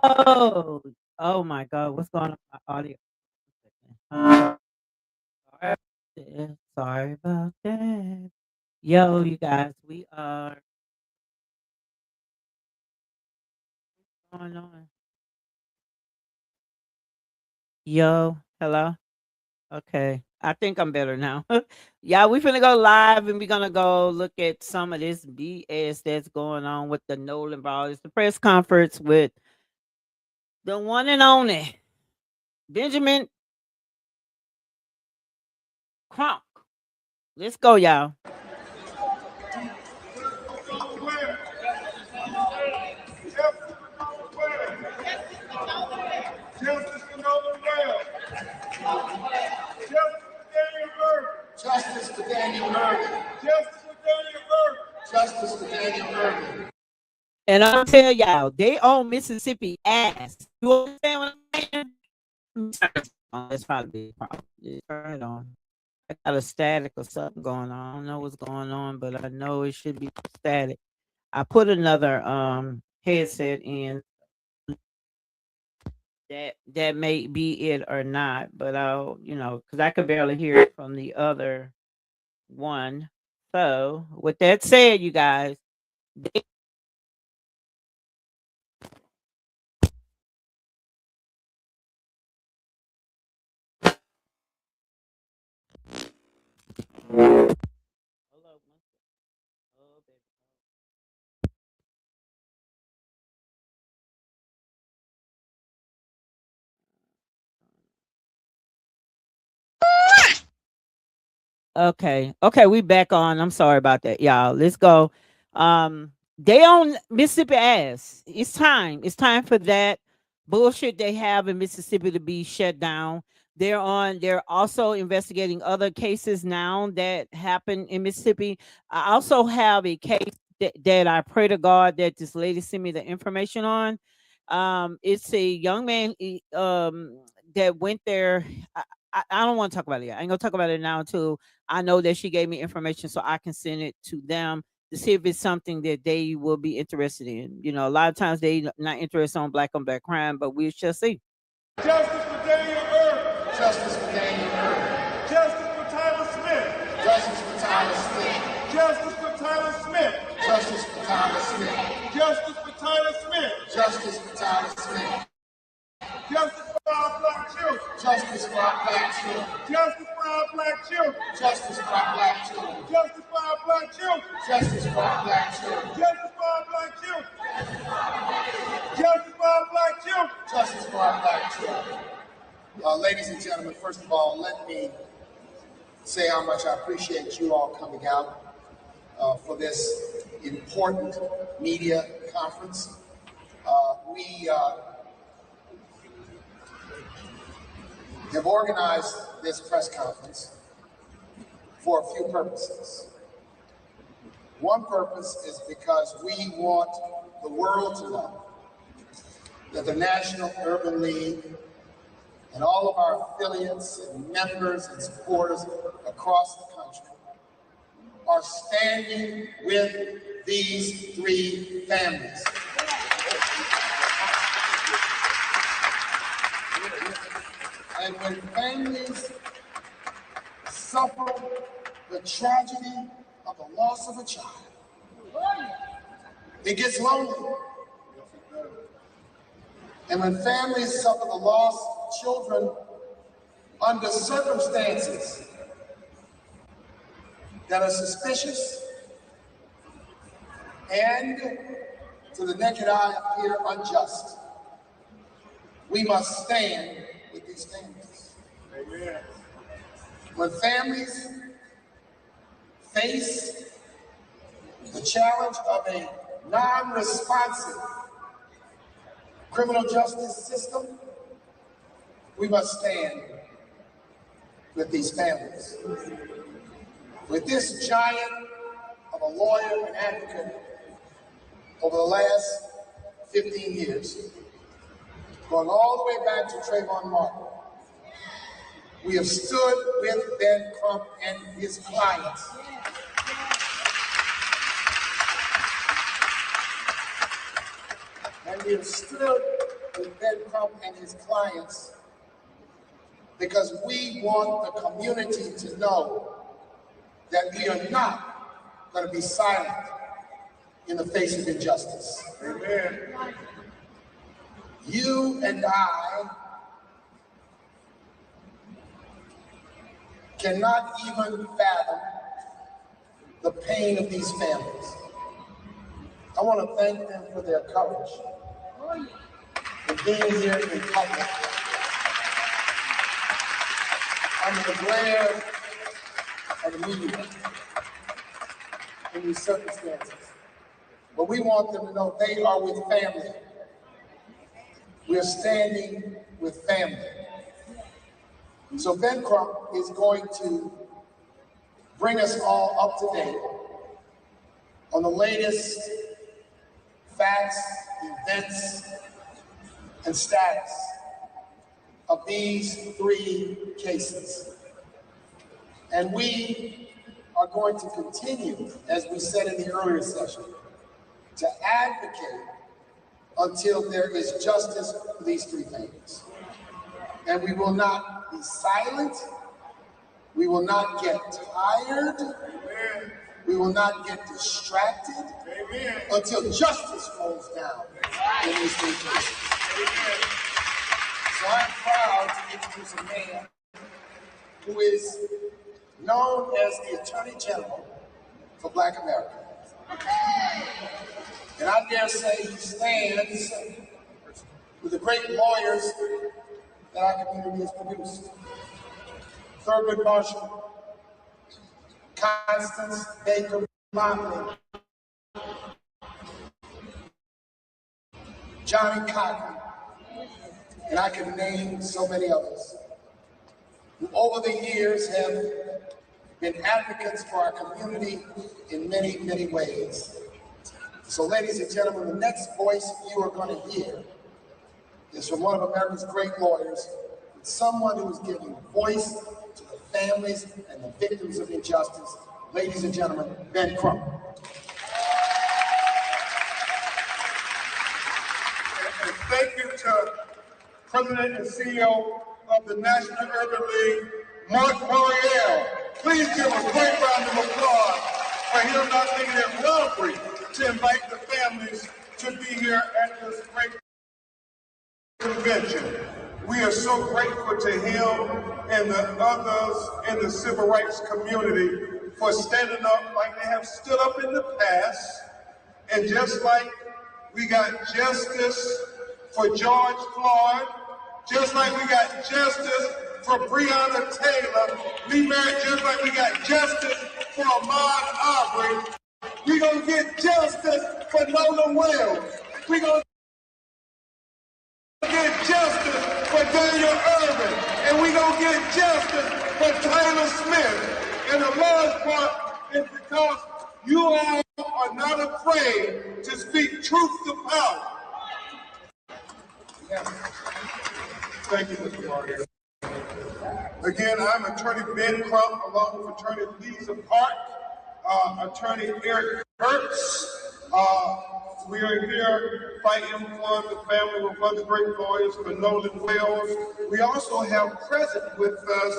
Oh, oh my God, what's going on with my audio? I'm sorry about that. Sorry about that. Yo, you guys, we are going on. Yo, hello. Okay, I think I'm better now. Yeah, we finna go live and we're gonna go look at some of this BS that's going on with the Nolan ball. It's the press conference with the one and only Benjamin Crump. Let's go, y'all. Justice for Nolan Well. Justice for Daniel Murray. Justice for Daniel Murray. Justice for Daniel Murray. Justice for Daniel Murray. And I'll tell y'all, they own Mississippi ass. You understand what I'm saying? That's probably a problem. Just turn it on. I got a static or something going on. I don't know what's going on, but I know it should be static. I put another headset in. That may be it or not, but I'll, because I could barely hear it from the other one. So, with that said, you guys, they- hello, oh, baby. Okay. Okay, we back on. I'm sorry about that, y'all. Let's go. They own Mississippi ass. It's time. It's time for that bullshit they have in Mississippi to be shut down. They're also investigating other cases now that happened in Mississippi. I also have a case that I pray to God that this lady sent me the information on. It's a young man that went there. I don't want to talk about it yet. I ain't gonna talk about it now until I know that she gave me information so I can send it to them to see if it's something that they will be interested in. A lot of times they not interested on black crime, but we shall see. Justice for Daniel Earl. Justice for Daniel Earl. Justice for Tyler Smith. Justice for Tyler Smith. Justice for Tyler Smith. Justice for Tyler Smith. Justice for Tyler Smith. Justice for Tyler Smith. Justice for our black children. Justice for our black children. Justice for our black children. Justice for our black children. Justice for our black children. Justice for our black children. Justice for our black children. Justice for our black children. Justice for our black children. Ladies and gentlemen, first of all, let me say how much I appreciate you all coming out for this important media conference. We have organized this press conference for a few purposes. One purpose is because we want the world to know that the National Urban League and all of our affiliates and members and supporters across the country are standing with these three families. And when families suffer the tragedy of the loss of a child, it gets lonely. And when families suffer the loss of children under circumstances that are suspicious and to the naked eye appear unjust, we must stand with these families. Amen. When families face the challenge of a non-responsive criminal justice system, we must stand with these families. With this giant of a lawyer and advocate over the last 15 years, going all the way back to Trayvon Martin, we have stood with Ben Crump and his clients. And we have stood with Ben Crump and his clients because we want the community to know that we are not going to be silent in the face of injustice. Amen. You and I cannot even fathom the pain of these families. I want to thank them for their courage and being here in public under the glare of the media in these circumstances. But we want them to know they are with family. We're standing with family. So Ben Crump is going to bring us all up to date on the latest facts, events, and status of these three cases. And we are going to continue, as we said in the earlier session, to advocate until there is justice for these three families. And we will not be silent. We will not get tired. Amen. We will not get distracted. Amen. Until justice falls down in these three cases. Amen. So I'm proud to introduce a man who is known as the Attorney General for Black America. And I dare say he stands with the great lawyers that our community has produced. Thurgood Marshall, Constance Baker Motley, Johnny Cotton, and I can name so many others, who over the years have been advocates for our community in many, many ways. So ladies and gentlemen, the next voice you are going to hear is from one of America's great lawyers, someone who is giving voice to the families and the victims of injustice. Ladies and gentlemen, Ben Crump. And thank you to President and CEO of the National Urban League, Mark Morial. Please give a great round of applause for him not making it robbery to invite the families to be here at this great convention. We are so grateful to him and the others in the civil rights community for standing up like they have stood up in the past. And just like we got justice for George Floyd, just like we got justice for Breonna Taylor, just like we got justice for Ahmaud Arbery, we gonna get justice for Nolan Wells. We gonna get justice for Daniel Irvin, and we gonna get justice for Taylor Smith. And the large part is because you all are not afraid to speak truth to power. Yeah. Thank you, Mr. Martin. Again, I'm Attorney Ben Crump, along with Attorney Lisa Park, Attorney Eric Kurtz. We are here fighting for the family of other great lawyers for Nolan Wells. We also have present with us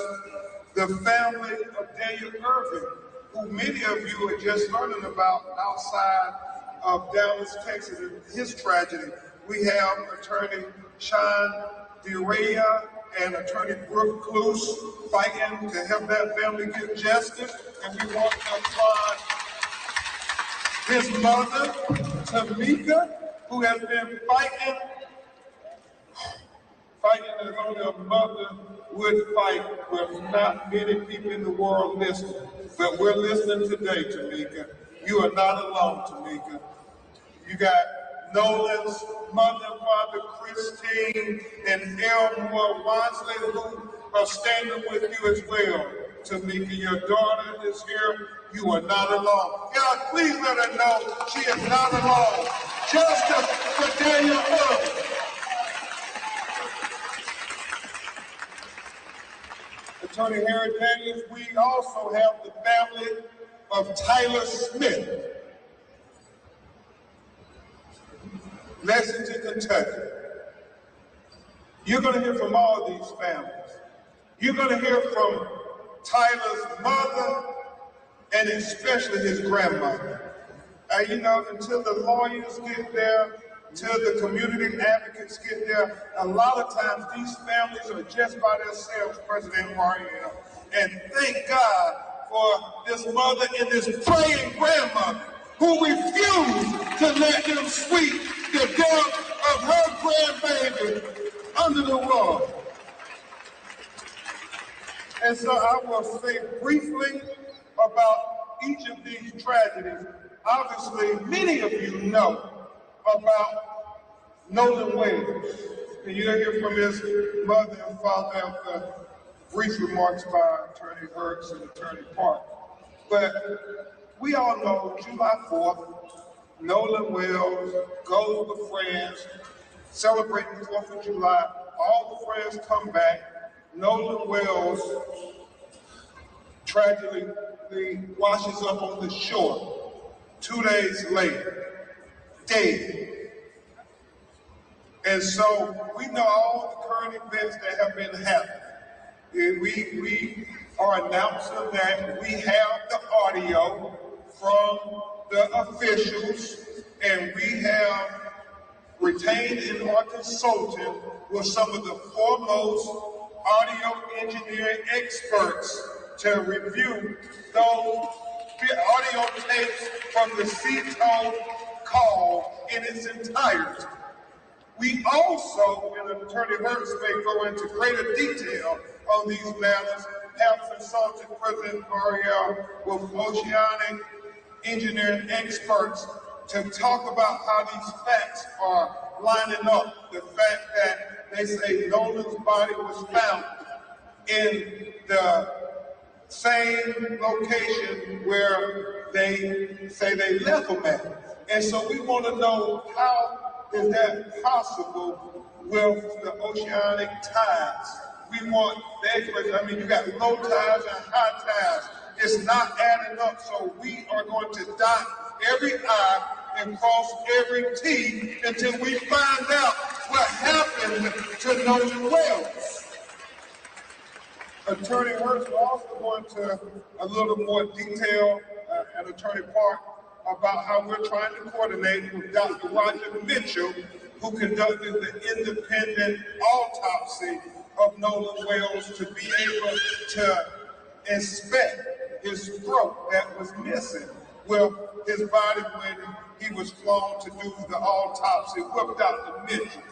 the family of Daniel Irvin, who many of you are just learning about outside of Dallas, Texas, and his tragedy. We have Attorney Sean DeRaya and Attorney Brooke Cluse fighting to help that family get justice. And we want to applaud his mother, Tamika, who has been fighting as only a mother would fight, with not many people in the world listening. But we're listening today, Tamika. You are not alone, Tamika. You got Nolan's mother and father, Christine, and Elmore Wansley, who are standing with you as well. Tamika, your daughter is here. You are not alone. God, please let her know she is not alone. Justice for Daniel Irvin. Attorney Harry Daniels, we also have the family of Tyler Smith, Lexington, Kentucky. You're going to hear from all these families. You're going to hear from Tyler's mother and especially his grandmother. Until the lawyers get there, until the community advocates get there, a lot of times these families are just by themselves, President Mario. And thank God for this mother and this praying grandmother who refused to let them sweep the death of her grandbaby under the rug. And so I will say briefly about each of these tragedies. Obviously, many of you know about Nolan Wales. And you'll hear from his mother and father after brief remarks by Attorney Hurts and Attorney Park. But we all know July 4th, Nolan Wales goes with friends, celebrating the 4th of July. All the friends come back. Nolan Wales tragically washes up on the shore 2 days later, dead. And so we know all the current events that have been happening. And we are announcing that we have the audio from the officials, and we have retained and are consulting with some of the foremost audio engineering experts to review those audio tapes from the Seattle call in its entirety. We also, and Attorney Hurts may go into greater detail on these matters, have consulted President Mario with oceanic engineering experts to talk about how these facts are lining up. The fact that they say Nolan's body was found in the same location where they say they left him at. And so we want to know, how is that possible with the oceanic tides? We want the experts. You got low tides and high tides. It's not adding up, so we are going to dot every I and cross every T until we find out what happened to Nolan Wales. Attorney Hurts will also go into a little more detail, and Attorney Park, about how we're trying to coordinate with Dr. Roger Mitchell, who conducted the independent autopsy of Nolan Wales, to be able to inspect his throat that was missing with his body when he was flown to do the autopsy with Dr. Mitchell.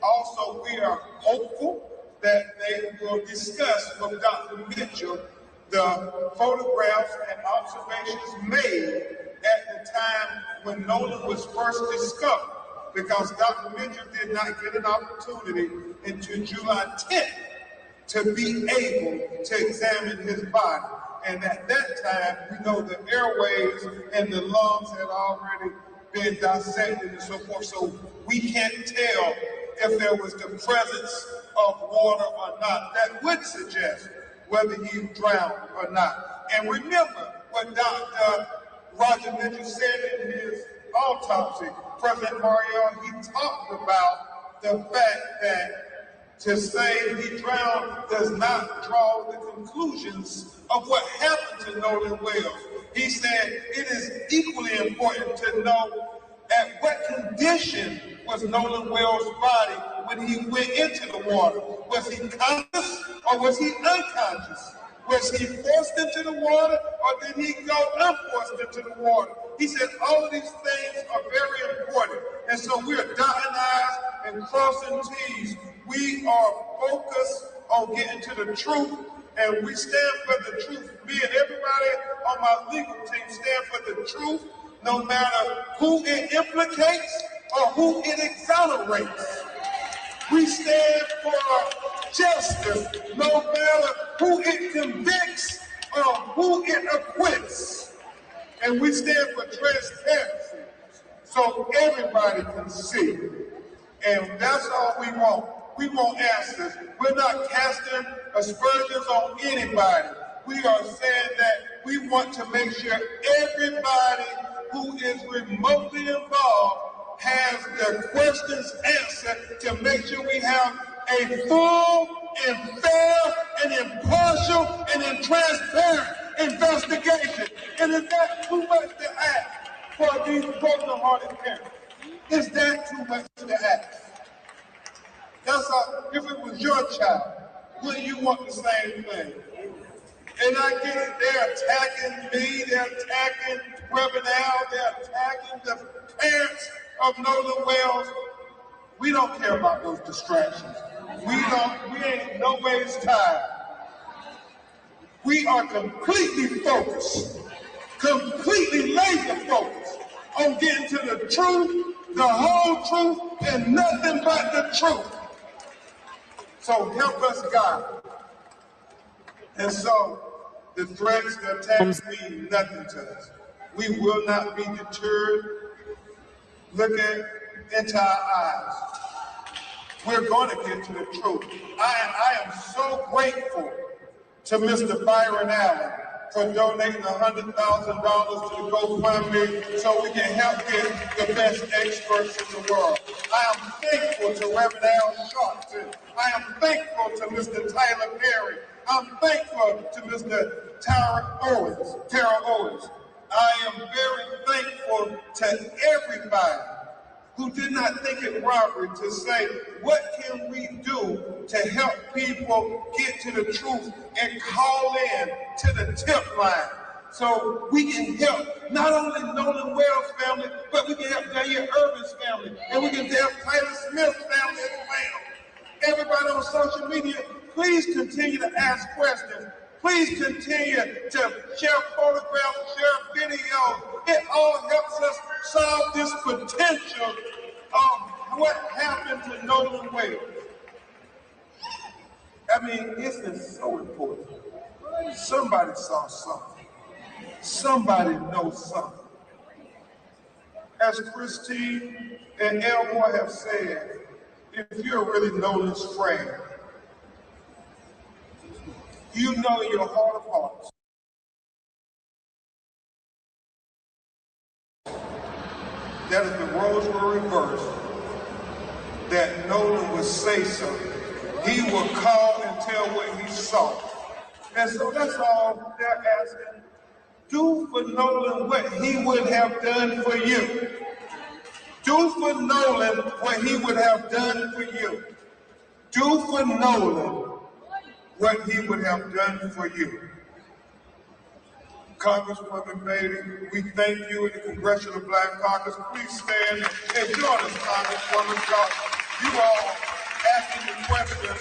Also, we are hopeful that they will discuss with Dr. Mitchell the photographs and observations made at the time when Nolan was first discovered, because Dr. Mitchell did not get an opportunity until July 10th to be able to examine his body. And at that time, we know the airways and the lungs had already been dissected and so forth, so we can't tell if there was the presence of water or not. That would suggest whether he drowned or not. And remember what Dr. Roger Mitchell said in his autopsy. President Mario, he talked about the fact that to say he drowned does not draw the conclusions of what happened to Nolan Wales. He said it is equally important to know at what condition was Nolan Wales' body when he went into the water. Was he conscious or was he unconscious? Was he forced into the water or did he go unforced into the water? He said all of these things are very important. And so we're dotting I's and crossing T's. We are focused on getting to the truth, and we stand for the truth. Me and everybody on my legal team stand for the truth, no matter who it implicates or who it exonerates. We stand for justice, no matter who it convicts or who it acquits. And we stand for transparency, so everybody can see. And that's all we want. We want answers. We're not casting aspersions on anybody. We are saying that we want to make sure everybody who is remotely involved has their questions answered, to make sure we have a full and fair and impartial and transparent investigation. And is that too much to ask for these broken-hearted parents? Is that too much to ask? That's if it was your child, wouldn't you want the same thing? And I get it, they're attacking me, they're attacking Reverend Al, they're attacking the parents of Nolan Wells. We don't care about those distractions. We ain't no ways tired. We are completely focused, completely laser focused on getting to the truth, the whole truth, and nothing but the truth. So help us, God. And so the threats, the attacks mean nothing to us. We will not be deterred. Look into our eyes. We're going to get to the truth. I am so grateful to Mr. Byron Allen for donating $100,000 to the GoFundMe so we can help get the best experts in the world. I am thankful to Reverend Al Sharpton. I am thankful to Mr. Tyler Perry. I'm thankful to Mr. Tara Owens. I am very thankful to everybody who did not think it robbery to say, what can we do to help people get to the truth and call in to the tip line so we can help not only Nolan Wells' family, but we can help Daniel Irvin's family, and we can help Tyler Smith's family as well. Everybody on social media, please continue to ask questions. Please continue to share photographs, share videos. It all helps us solve this potential of what happened to Nolan Wells. I mean, this is so important. Somebody saw something. Somebody knows something. As Christine and Elmore have said, if you're really Nolan's friend, you know in your heart of hearts that if the roles were reversed, that Nolan would say something. He would call and tell what he saw. And so that's all they're asking. Do for Nolan what he would have done for you. Do for Nolan what he would have done for you. Do for Nolan what he would have done for you. Congresswoman Beatty, we thank you in the Congressional Black Caucus. Please stand and join us, Congresswoman. You all asking the questions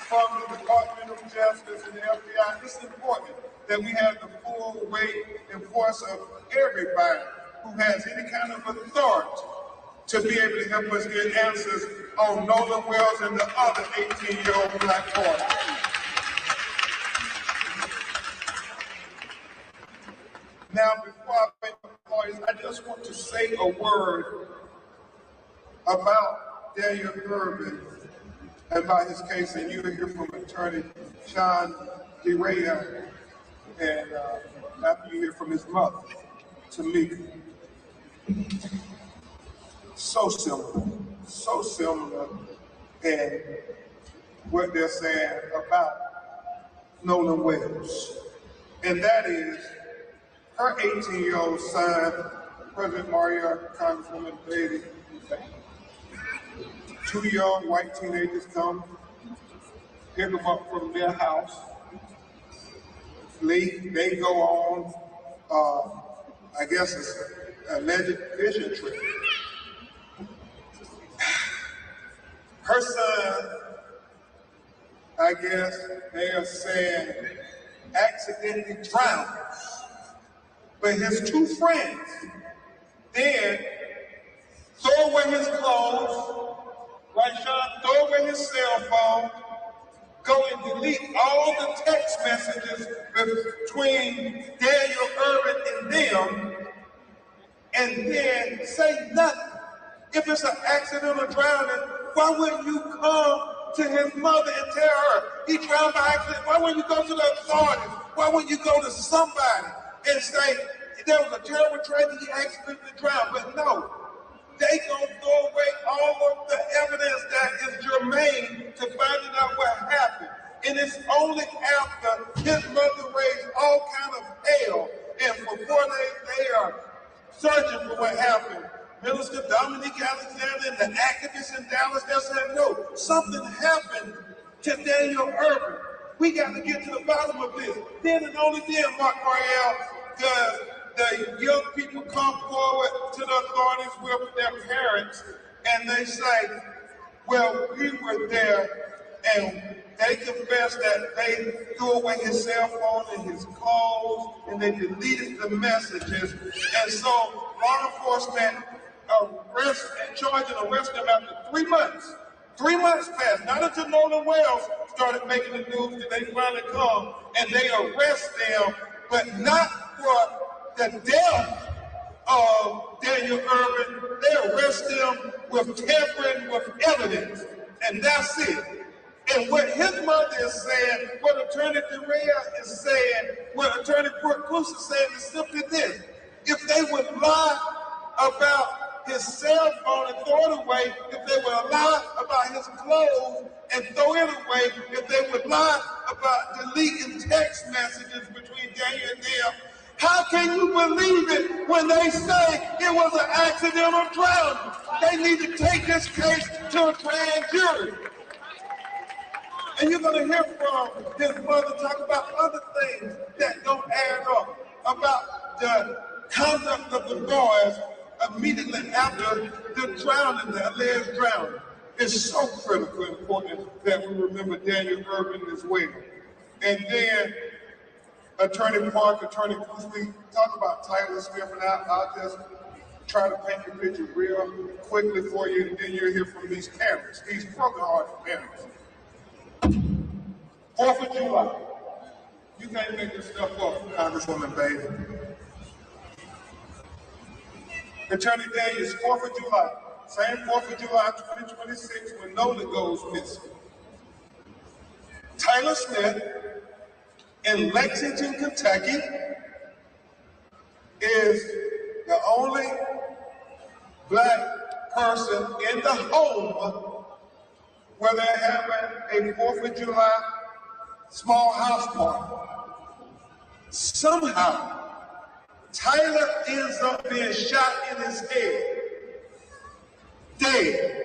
from the Department of Justice and the FBI. It's important that we have the full weight and force of everybody who has any kind of authority to be able to help us get answers on Nolan Wells and the other 18-year-old black boys. Now, before I make my point, I just want to say a word about Daniel Irvin and about his case, and you'll hear from Attorney Sean DeRaya, and after you hear from his mother, Tamika. So similar, and what they're saying about Nolan Wells, and that is her 18-year-old son, President Maria, Congresswoman Beatty. Two young white teenagers come, pick them up from their house, leave. They go on, I guess it's an alleged fishing trip. Her son, I guess they are saying, accidentally drowned. But his two friends then throw away his clothes, right, Sean? Throw away his cell phone, go and delete all the text messages between Daniel Irvin and them, and then say nothing. If it's an accidental drowning, why wouldn't you come to his mother and tell her he drowned by accident? Why wouldn't you go to the authorities? Why wouldn't you go to somebody and say there was a terrible tragedy, he accidentally drowned? But no, they gonna throw away all of the evidence that is germane to finding out what happened. And it's only after his mother raised all kind of hell, and before they are searching for what happened, Minister Dominique Alexander and the activists in Dallas, they're saying, no, something happened to Daniel Irvin. We got to get to the bottom of this. Then and only then, Mark Mariel, does the young people come forward to the authorities with their parents, and they say, well, we were there, and they confessed that they threw away his cell phone and his calls, and they deleted the messages. And so law enforcement charged and arrested him after 3 months. 3 months passed, not until Nolan Wells started making the news that they finally come and they arrest them, but not for the death of Daniel Irvin. They arrest them with tampering with evidence, and that's it. And what his mother is saying, what Attorney Derea is saying, what Attorney Cruz is saying is simply this. If they would lie about his cell phone and throw it away, if they would lie about his clothes and throw it away, if they would lie about deleting text messages between Daniel and them, how can you believe it when they say it was an accidental drowning? They need to take this case to a grand jury. And you're going to hear from his mother talk about other things that don't add up, about the conduct of the boys immediately after the drowning, the alleged drowning. It's so critical and important that we remember Daniel Irvin as well. And then Attorney Park, Attorney Cruz, talk about Tyler Smith, and I'll just try to paint the picture real quickly for you, and then you'll hear from these parents, these broken-hearted parents. 4th of July. You can't make this stuff up, Congresswoman Bailey. Attorney Day is 4th of July. Same 4th of July 2026 when Nolan goes missing. Tyler Smith in Lexington, Kentucky is the only black person in the home where they're having a 4th of July small house party. Somehow, Tyler ends up being shot in his head, dead.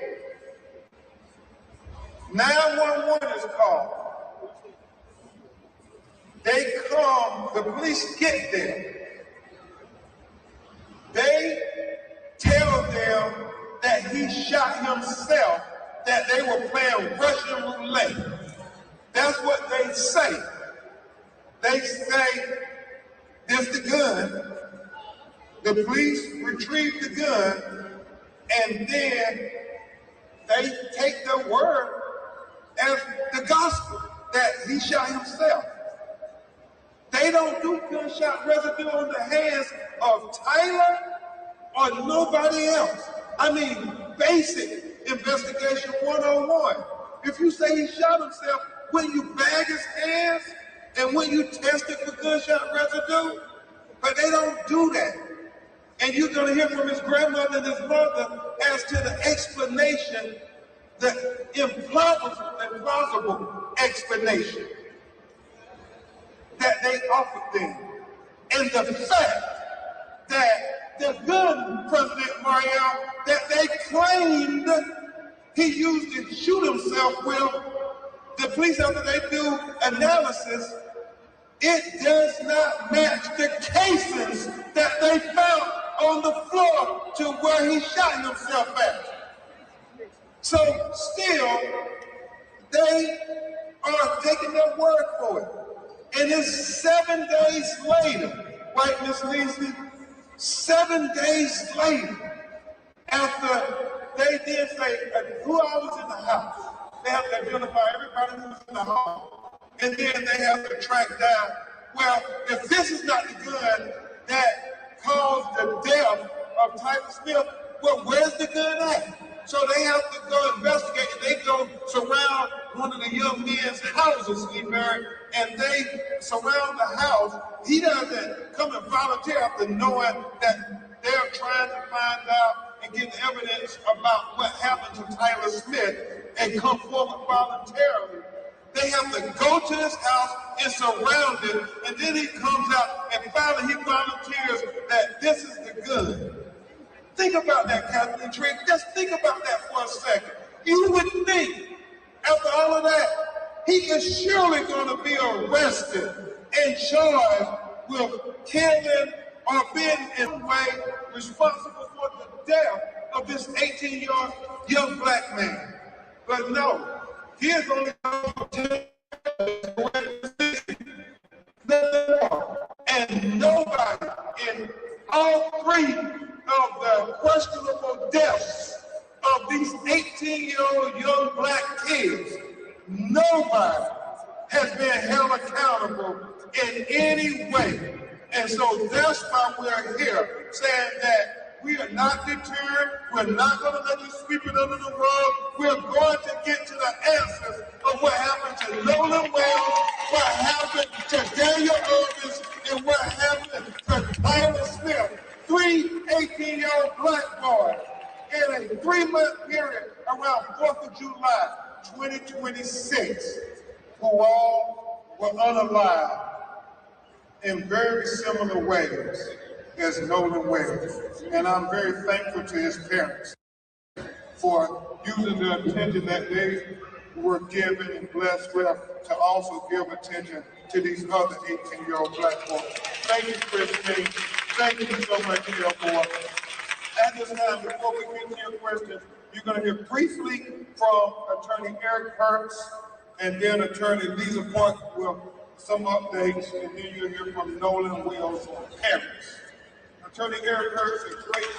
911 is called. They come, the police get there. They tell them that he shot himself, that they were playing Russian roulette. That's what they say. They say, there's the gun. The police retrieve the gun, and then they take their word as the gospel that he shot himself. They don't do gunshot residue on the hands of Tyler or nobody else. I mean, basic investigation 101. If you say he shot himself, when you bag his hands and when you test it for gunshot residue, but they don't do that. And you're going to hear from his grandmother and his mother as to the explanation, the implausible explanation that they offered them. And the fact that the gun, President Mariel, that they claimed he used to shoot himself with, the police, after they do analysis, it does not match the casings that they found on the floor to where he shot himself at. So still, they are taking their word for it. And it's 7 days later, right, Ms. Leasley? 7 days later, after they did say, who I was in the house, they have to identify everybody who was in the home. And then they have to track down, well, if this is not the gun that caused the death of Tyler Smith, well, where's the gun at? So they have to go investigate, and they go surround one of the young men's houses he married, and they surround the house. He doesn't come and volunteer after knowing that they're trying to find out and get evidence about what happened to Tyler Smith and come forward voluntarily. They have to go to his house and surround it, and then he comes out and finally he volunteers that this is the gun. Think about that, Kathleen Trigg. Just think about that for a second. You would think, after all of that, he is surely going to be arrested and charged with killing or being in a way responsible for the death of this 18-year-old young black man. But no, he is only and nobody in all three of the questionable deaths of these 18-year-old young black kids, nobody has been held accountable in any way. And so that's why we're here, saying that we are not deterred. We're not going to let you sweep it under the rug. We're going to get to the answers of what happened to Nolan Wells, what happened to Daniel Irvin, and what happened to Tyler Smith. 3 18-year-old black boys in a 3-month period around 4th of July, 2026, who all were unalive in very similar ways as Nolan Wells. And I'm very thankful to his parents for using the attention that they were given and blessed with to also give attention to these other 18-year-old black boys. Thank you, Christine. Thank you so much, Elmore. At this time, before we get to your questions, you're going to hear briefly from Attorney Eric Hertz and then Attorney Lisa Park with some updates, and then you'll hear from Nolan Wells' parents. Attorney Eric Hertz is great.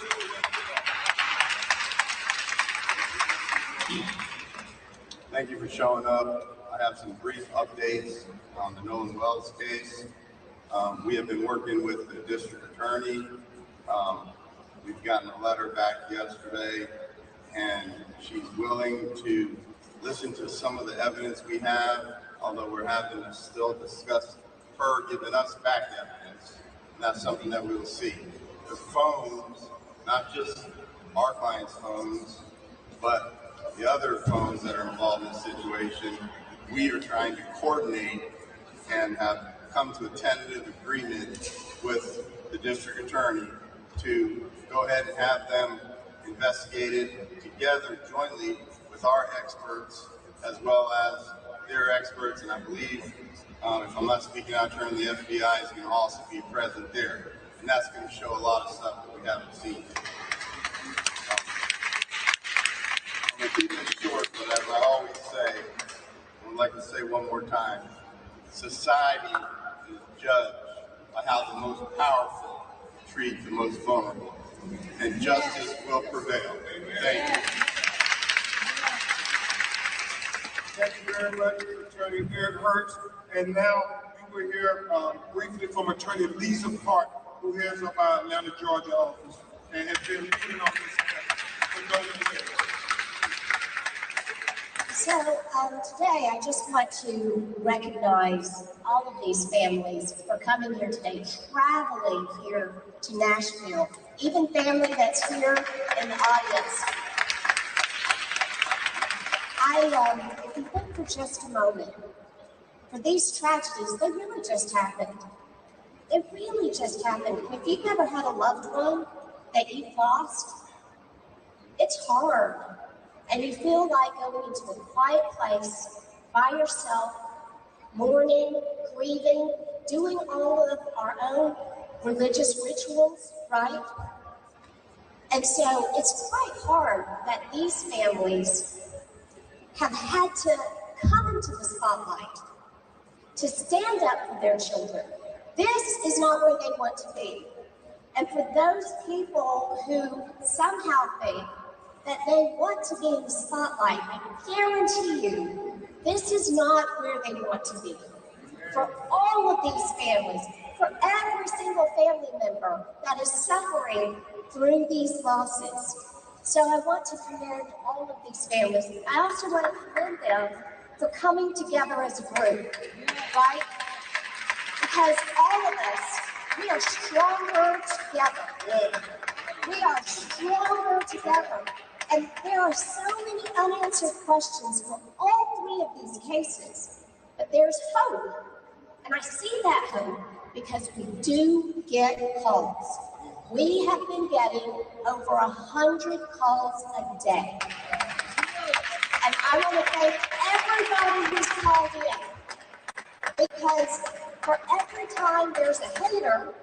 Thank you for showing up. I have some brief updates on the Nolan Wells case. We have been working with the district attorney. We've gotten a letter back yesterday, and she's willing to listen to some of the evidence we have, although we're having to still discuss her giving us back evidence. And that's something that we will see. The phones, not just our clients' phones, but the other phones that are involved in the situation, we are trying to coordinate and have come to a tentative agreement with the district attorney to go ahead and have them investigated together jointly with our experts as well as their experts. And I believe, if I'm not speaking out of turn, the FBI is going to also be present there. And that's going to show a lot of stuff that we haven't seen. I'm going to keep it short, but as I always say, I would like to say one more time, society is judged by how the most powerful treat the most vulnerable, and justice will prevail. Thank you. Thank you very much, Attorney Eric Hertz. And now you will hear briefly from Attorney Lisa Park, who heads up our Atlanta, Georgia office, and has been leading on this case. So today I just want to recognize all of these families for coming here today, traveling here to Nashville, even family that's here in the audience. If you think for just a moment, for these tragedies, they really just happened. They really just happened. If you've ever had a loved one that you've lost, it's hard. And you feel like going into a quiet place by yourself, mourning, grieving, doing all of our own religious rituals, right? And so it's quite hard that these families have had to come into the spotlight to stand up for their children. This is not where they want to be. And for those people who somehow think that they want to be in the spotlight, I guarantee you, this is not where they want to be. For all of these families, for every single family member that is suffering through these losses. So I want to commend all of these families. I also want to commend them for coming together as a group, right? Because all of us, we are stronger together. We are stronger together. together. And there are so many unanswered questions for all three of these cases. But there's hope. And I see that hope because we do get calls. We have been getting over 100 calls a day. And I want to thank everybody who's called in. Because for every time there's a hater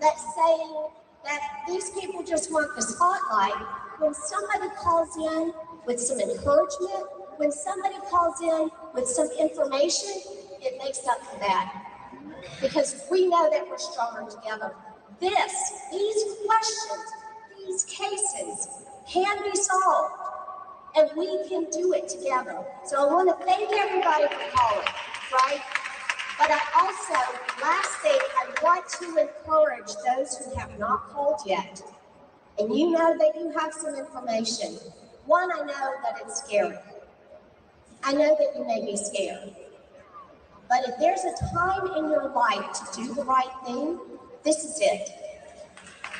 that's saying that these people just want the spotlight, when somebody calls in with some encouragement, when somebody calls in with some information, it makes up for that. Because we know that we're stronger together. These questions, these cases can be solved, and we can do it together. So I want to thank everybody for calling, right? But I also, last thing, I want to encourage those who have not called yet, and you know that you have some information. One, I know that it's scary. I know that you may be scared. But if there's a time in your life to do the right thing, this is it.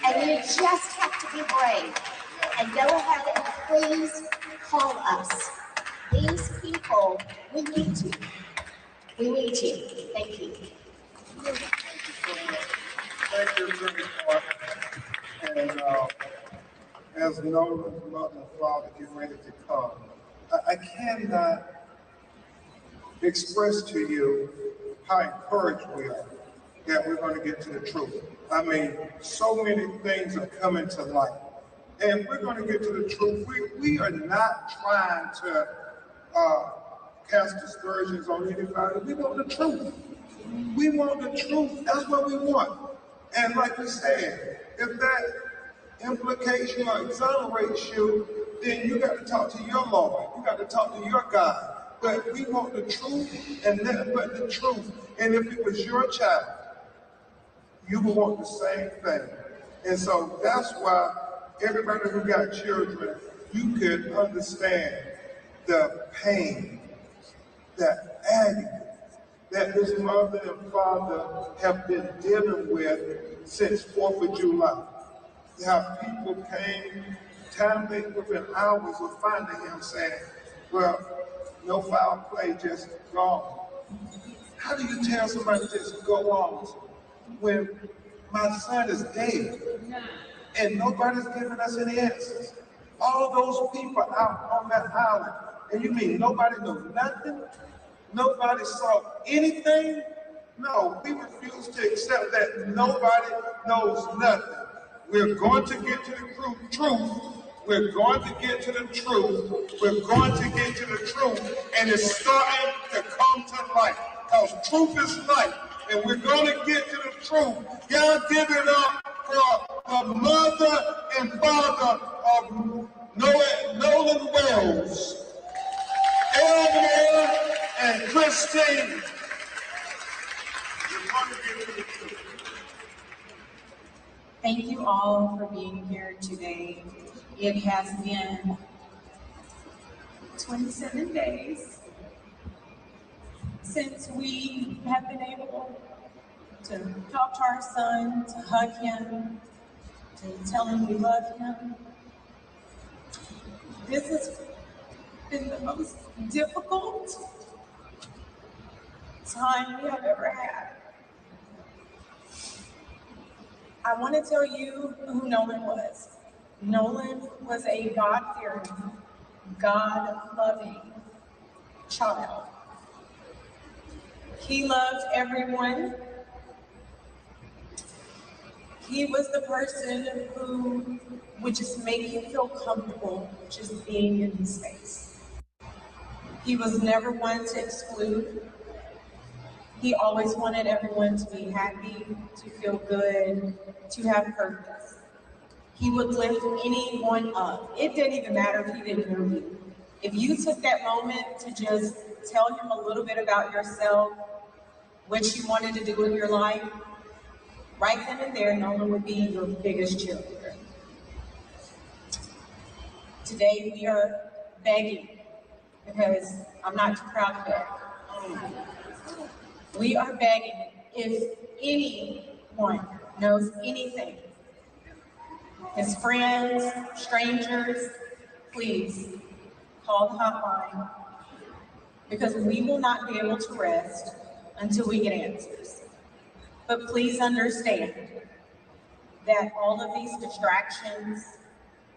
And you just have to be brave. And go ahead and please call us. These people, we need you. We need you. Thank you. Thank you very much. And as Nolan's mother and father get ready to come, I cannot express to you how encouraged we are that we're going to get to the truth. I mean, so many things are coming to light. And we're going to get to the truth. We are not trying to cast aspersions on anybody. We want the truth. We want the truth. That's what we want. And like we said, if that implication or exonerates you, then you got to talk to your Lord. You got to talk to your God. But we want the truth and nothing but the truth. And if it was your child, you would want the same thing. And so that's why everybody who got children, you could understand the pain, the agony that this mother and father have been dealing with since 4th of July. How people came, time they within hours of finding him saying, well, no foul play, just gone. How do you tell somebody to just go on when my son is dead and nobody's giving us any answers? All those people out on that island, and you mean nobody knew nothing? Nobody saw anything? No, we refuse to accept that nobody knows nothing. We're going to get to the truth. We're going to get to the truth. We're going to get to the truth. And it's starting to come to light. Because truth is light. And we're going to get to the truth. Y'all give it up for the mother and father of Nolan Wells, Elmore and Christine. We're going to get to the truth. Thank you all for being here today. It has been 27 days since we have been able to talk to our son, to hug him, to tell him we love him. This has been the most difficult time we have ever had. I want to tell you who Nolan was. Nolan was a God-fearing, God-loving child. He loved everyone. He was the person who would just make you feel comfortable just being in his space. He was never one to exclude. He always wanted everyone to be happy, to feel good, to have purpose. He would lift anyone up. It didn't even matter if he didn't know you. If you took that moment to just tell him a little bit about yourself, what you wanted to do in your life, right then and there, Nolan would be your biggest cheerleader. Today we are begging, because I'm not too proud to beg. We are begging, if anyone knows anything his friends, strangers, please call the hotline, because we will not be able to rest until we get answers. But please understand that all of these distractions,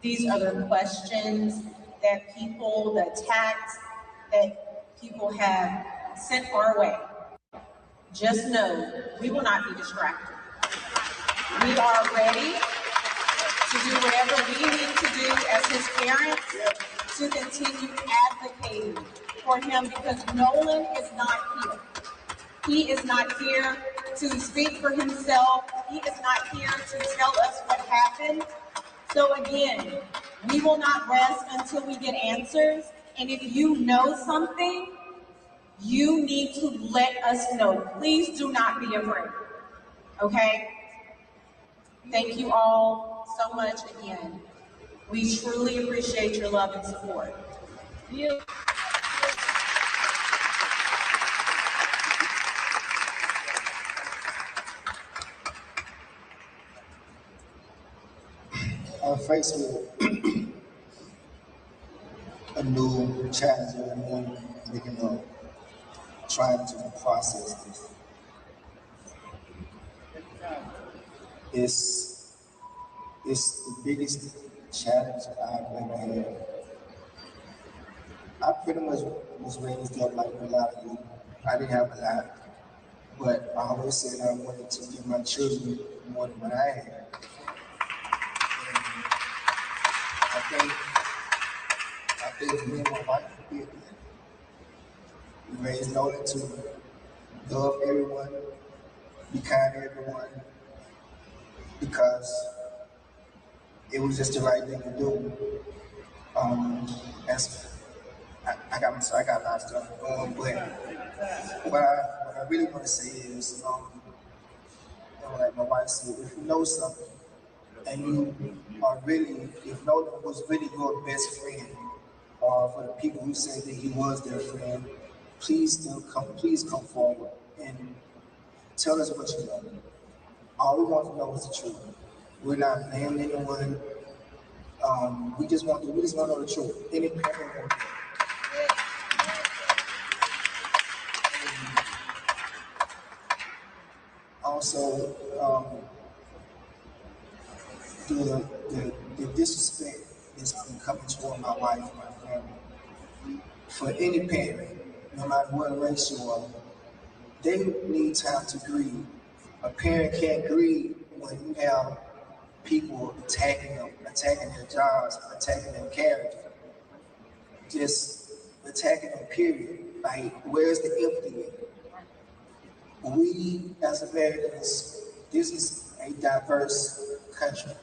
these other questions that people, the attacks that people have sent our way, just know we will not be distracted. We are ready to do whatever we need to do as his parents to continue advocating for him, because Nolan is not here. He is not here to speak for himself. He is not here to tell us what happened. So again, we will not rest until we get answers. And if you know something, you need to let us know. Please do not be afraid. Okay? Thank you all so much again. We truly appreciate your love and support. I'm faced with a new challenge every morning, waking up, trying to process this. It's the biggest challenge I've ever had. I pretty much was raised up like a lot of you. I didn't have a lot, but I always said I wanted to give my children more than what I had. And I think me and my wife did that. We raised Nolan to love everyone, be kind to everyone, because it was just the right thing to do. I got a lot of stuff. But what I really want to say is, like my wife said, if you know something and you are really, if Nolan was really your best friend, or for the people who say that he was their friend, please come forward and tell us what you know. All we want to know is the truth. We're not blaming anyone. We just want to know the truth. Any parent wants that. Also, the disrespect that's been coming toward my wife and my family. For any parent, no matter what race you are, they need time to grieve. A parent can't grieve when you have people attacking them, attacking their jobs, attacking their character, just attacking them, period. Like, where's the empathy? We, as Americans, this is a diverse country.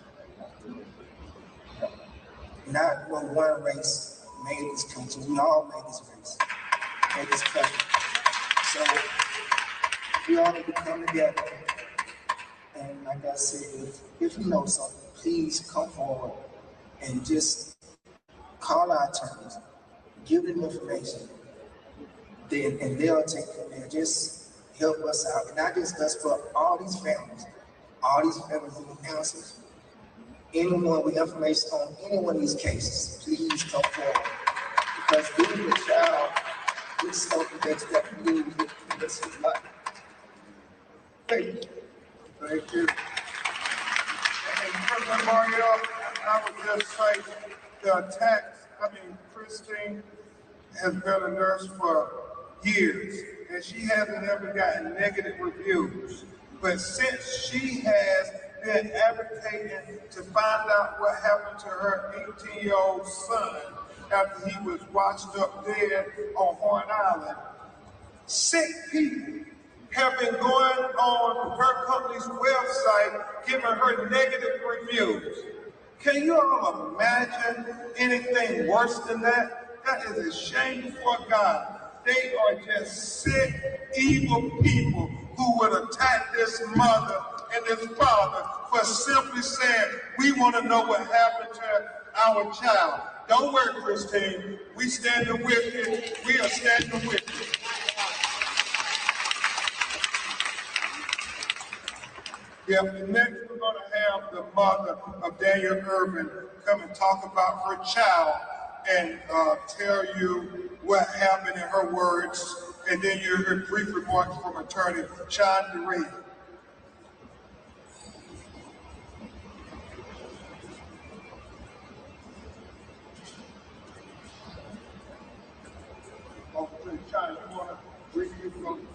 Not one race made this country. We all made this race, made this country. So we all need to come together. And like I said, if you know something, please come forward and just call our attorneys, give them information, and they'll take it from there. Just help us out, and not just us, but all these families need answers. Anyone with information on any one of these cases, please come forward. Because being a child is something that you lose with the rest of your life. Thank you. Thank you. And President Mario, I would just say the attacks, Christine has been a nurse for years, and she hasn't ever gotten negative reviews. But since she has been advocating to find out what happened to her 18-year-old son after he was washed up dead on Horn Island, sick people have been going on her company's website giving her negative reviews. Can you all imagine anything worse than that? That is a shame before God. They are just sick, evil people who would attack this mother and this father for simply saying, we want to know what happened to our child. Don't worry, Christine. We standing with you. We are standing with you. Yep, and next we're going to have the mother of Daniel Irvin come and talk about her child and tell you what happened in her words, and then you hear brief remarks from attorney Sean DeRee. Sean, you want to briefly from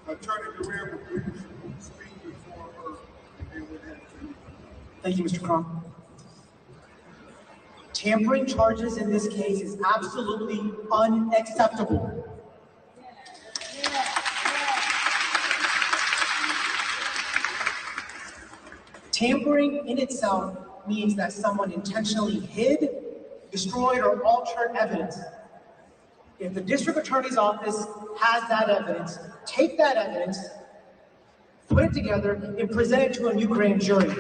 attorney DeRee will briefly speak before her, and then we'll have to. Thank you, Mr. Crump. Tampering charges in this case is absolutely unacceptable. Tampering in itself means that someone intentionally hid, destroyed, or altered evidence. If the district attorney's office has that evidence, take that evidence, put it together, and present it to a new grand jury.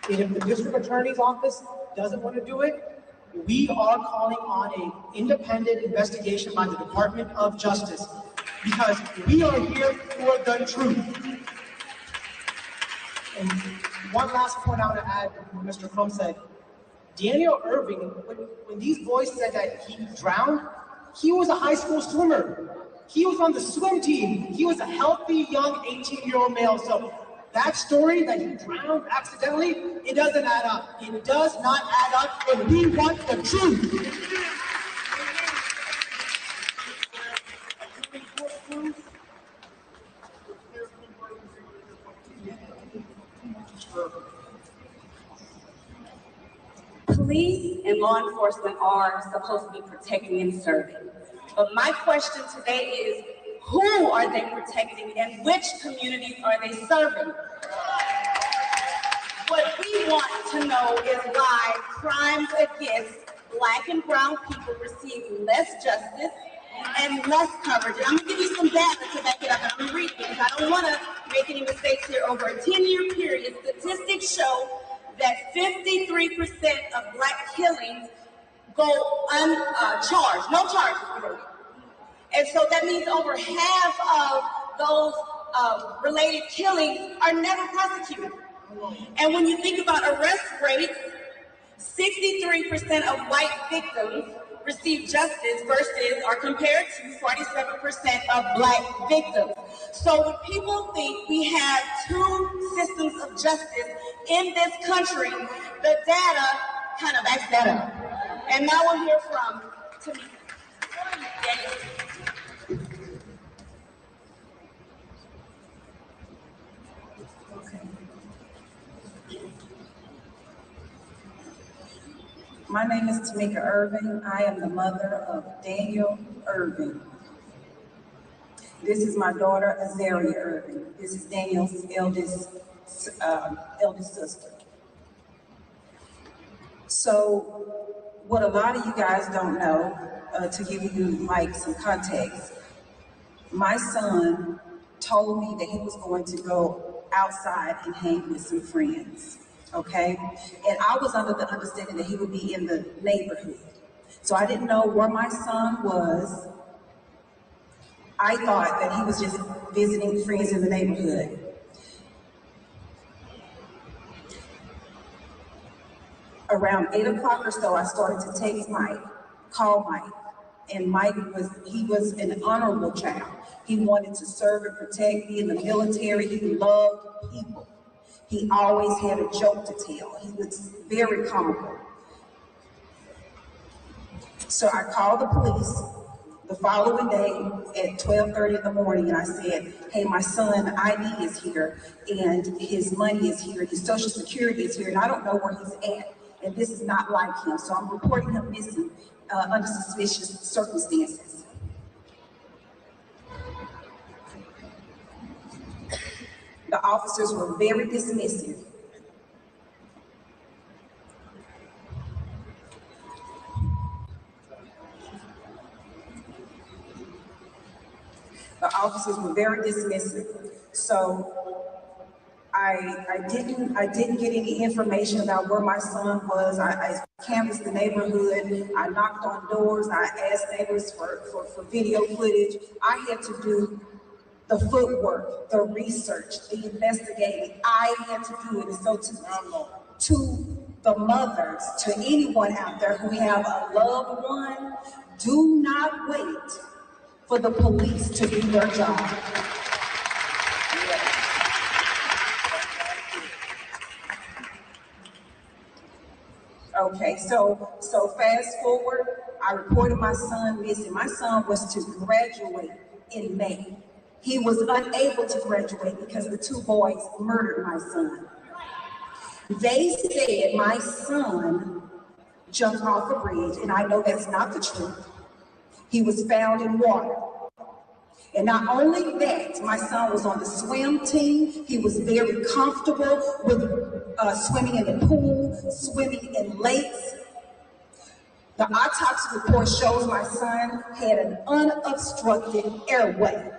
And if the district attorney's office doesn't want to do it, we are calling on an independent investigation by the Department of Justice, because we are here for the truth. And one last point I want to add, what Mr. Crump said. Daniel Irving, when these boys said that he drowned, he was a high school swimmer. He was on the swim team. He was a healthy, young 18-year-old male. So that story that he drowned accidentally, it doesn't add up. It does not add up, and we want the truth. Police and law enforcement are supposed to be protecting and serving. But my question today is, who are they protecting and which communities are they serving? What we want to know is why crimes against Black and brown people receive less justice and less coverage. And I'm gonna give you some data to back it up, and I'm gonna read it because I don't wanna make any mistakes here. Over a 10-year period, statistics show that 53% of Black killings go uncharged, no charges. And so that means over half of those related killings are never prosecuted. And when you think about arrest rates, 63% of white victims receive justice versus or compared to 47% of Black victims. So when people think we have two systems of justice in this country, the data kind of backs that up. And now we'll hear from Tamika. My name is Tamika Irving. I am the mother of Daniel Irving. This is my daughter, Azaria Irving. This is Daniel's eldest sister. So what a lot of you guys don't know, to give you like some context, my son told me that he was going to go outside and hang with some friends. Okay, and I was under the understanding that he would be in the neighborhood. So I didn't know where my son was. I thought that he was just visiting friends in the neighborhood. Around 8 o'clock or so, I started to text Mike, call Mike. And Mike was an honorable child. He wanted to serve and protect, be in the military. He loved people. He always had a joke to tell. He was very comical. So I called the police the following day at 12:30 in the morning, and I said, hey, my son ID is here, and his money is here, his social security is here, and I don't know where he's at. And this is not like him, so I'm reporting him missing under suspicious circumstances. The officers were very dismissive. So I didn't get any information about where my son was. I canvassed the neighborhood. I knocked on doors. I asked neighbors for video footage. I had to do the footwork, the research, the investigating. I had to do it. And so to the mothers, to anyone out there who have a loved one, do not wait for the police to do their job. Okay, so fast forward, I reported my son missing. My son was to graduate in May. He was unable to graduate because the two boys murdered my son. They said my son jumped off a bridge, and I know that's not the truth. He was found in water. And not only that, my son was on the swim team. He was very comfortable with swimming in the pool, swimming in lakes. The autopsy report shows my son had an unobstructed airway.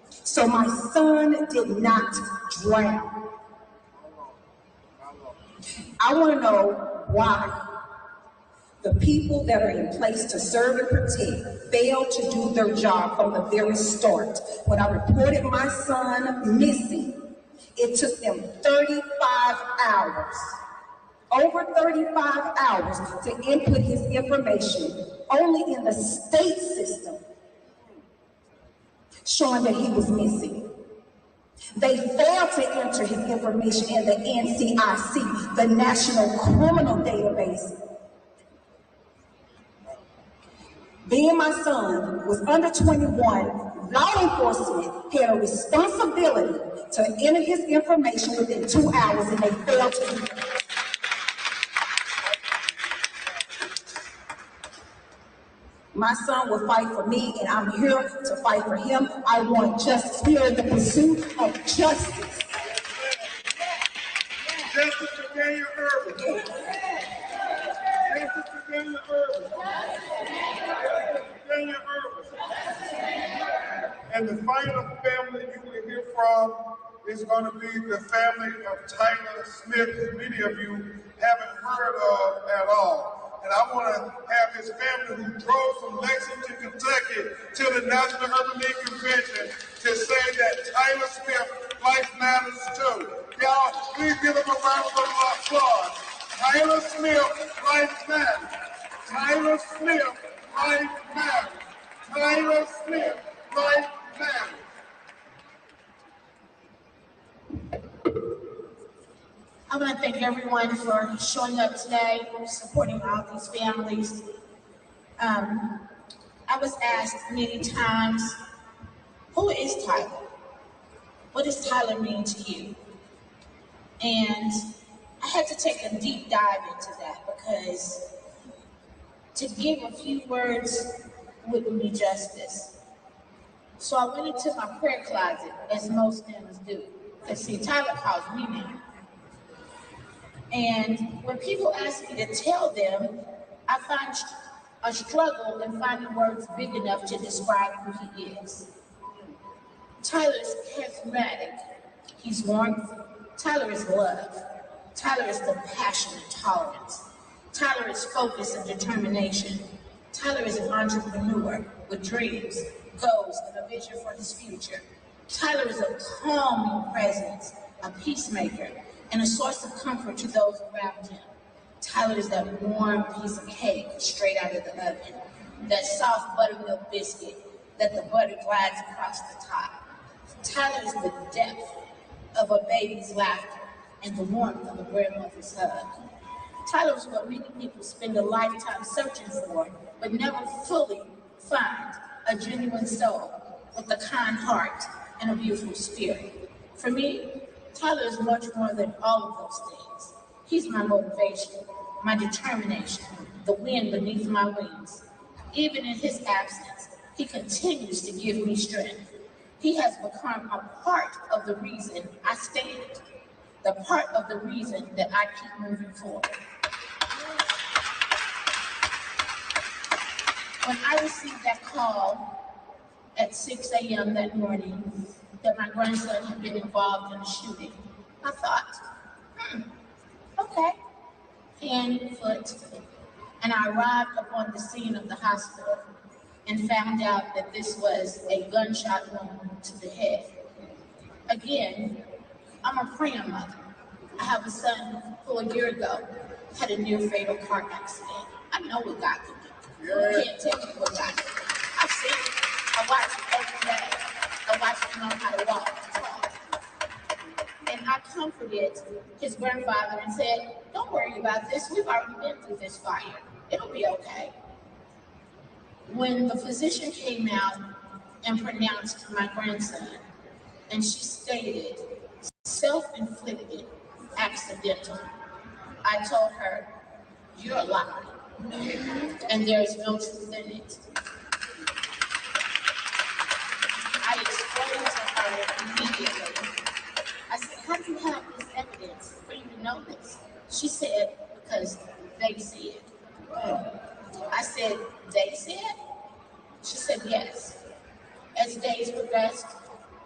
So my son did not drown. I want to know why the people that are in place to serve and protect failed to do their job from the very start. When I reported my son missing, it took them 35 hours, over 35 hours to input his information, only in the state system, showing that he was missing. They failed to enter his information in the NCIC, the National Criminal Database. Being my son was under 21, law enforcement had a responsibility to enter his information within 2 hours, and they failed to do that. My son will fight for me, and I'm here to fight for him. I want justice. We are in the pursuit of justice. Justice for Daniel Irvin. Justice for Daniel Irvin. Daniel Irvin. And the final family you will hear from is going to be the family of Tyler Smith, who many of you haven't heard of at all. And I want to have his family who drove from Lexington, Kentucky to the National Urban League Convention to say that Tyler Smith life matters too. Y'all, please give him a round of applause. Tyler Smith life matters. Tyler Smith life matters. Tyler Smith life matters. I want to thank everyone for showing up today, supporting all these families. I was asked many times, who is Tyler? What does Tyler mean to you? And I had to take a deep dive into that, because to give a few words wouldn't be justice. So I went into my prayer closet, as most families do. Because see, Tyler calls me now. And when people ask me to tell them, I find a struggle in finding words big enough to describe who he is. Tyler is charismatic. He's warmth. Tyler is love. Tyler is compassion and tolerance. Tyler is focus and determination. Tyler is an entrepreneur with dreams, goals, and a vision for his future. Tyler is a calming presence, a peacemaker, and a source of comfort to those around him. Tyler is that warm piece of cake straight out of the oven, that soft buttermilk biscuit that the butter glides across the top. Tyler is the depth of a baby's laughter and the warmth of a grandmother's hug. Tyler is what many people spend a lifetime searching for, but never fully find: a genuine soul with a kind heart and a beautiful spirit. For me, Tyler is much more than all of those things. He's my motivation, my determination, the wind beneath my wings. Even in his absence, he continues to give me strength. He has become a part of the reason I stand, the part of the reason that I keep moving forward. When I received that call at 6 a.m. that morning that my grandson had been involved in a shooting, I thought, okay, hand, foot, and I arrived upon the scene of the hospital and found out that this was a gunshot wound to the head. Again, I'm a praying mother. I have a son who a year ago had a near fatal car accident. I know what God can do. You can't tell me what God can do. I've seen it. I watch it every day. I watch him learn how to walk, to talk. And I comforted his grandfather and said, don't worry about this. We've already been through this fire. It'll be okay. When the physician came out and pronounced my grandson, and she stated, self-inflicted, accidental, I told her, you're a liar, and there is no truth in it. I explained to her immediately. I said, how do you have this evidence for you to know this? She said, because they see it. I said, they said? She said, yes. As days progressed,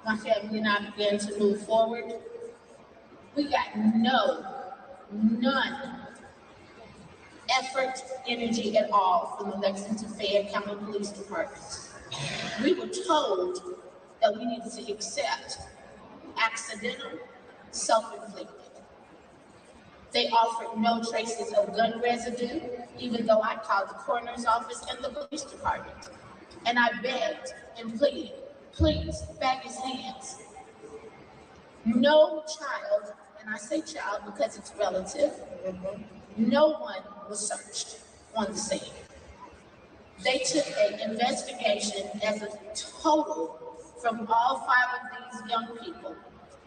my family and I began to move forward. We got none effort, energy at all from the Lexington Fayette County Police Department. We were told that we needed to accept accidental, self-inflicted. They offered no traces of gun residue, even though I called the coroner's office and the police department. And I begged and pleaded, please, bag his hands. No child, and I say child because it's relative, no one was searched on the scene. They took an investigation as a total from all 5 of these young people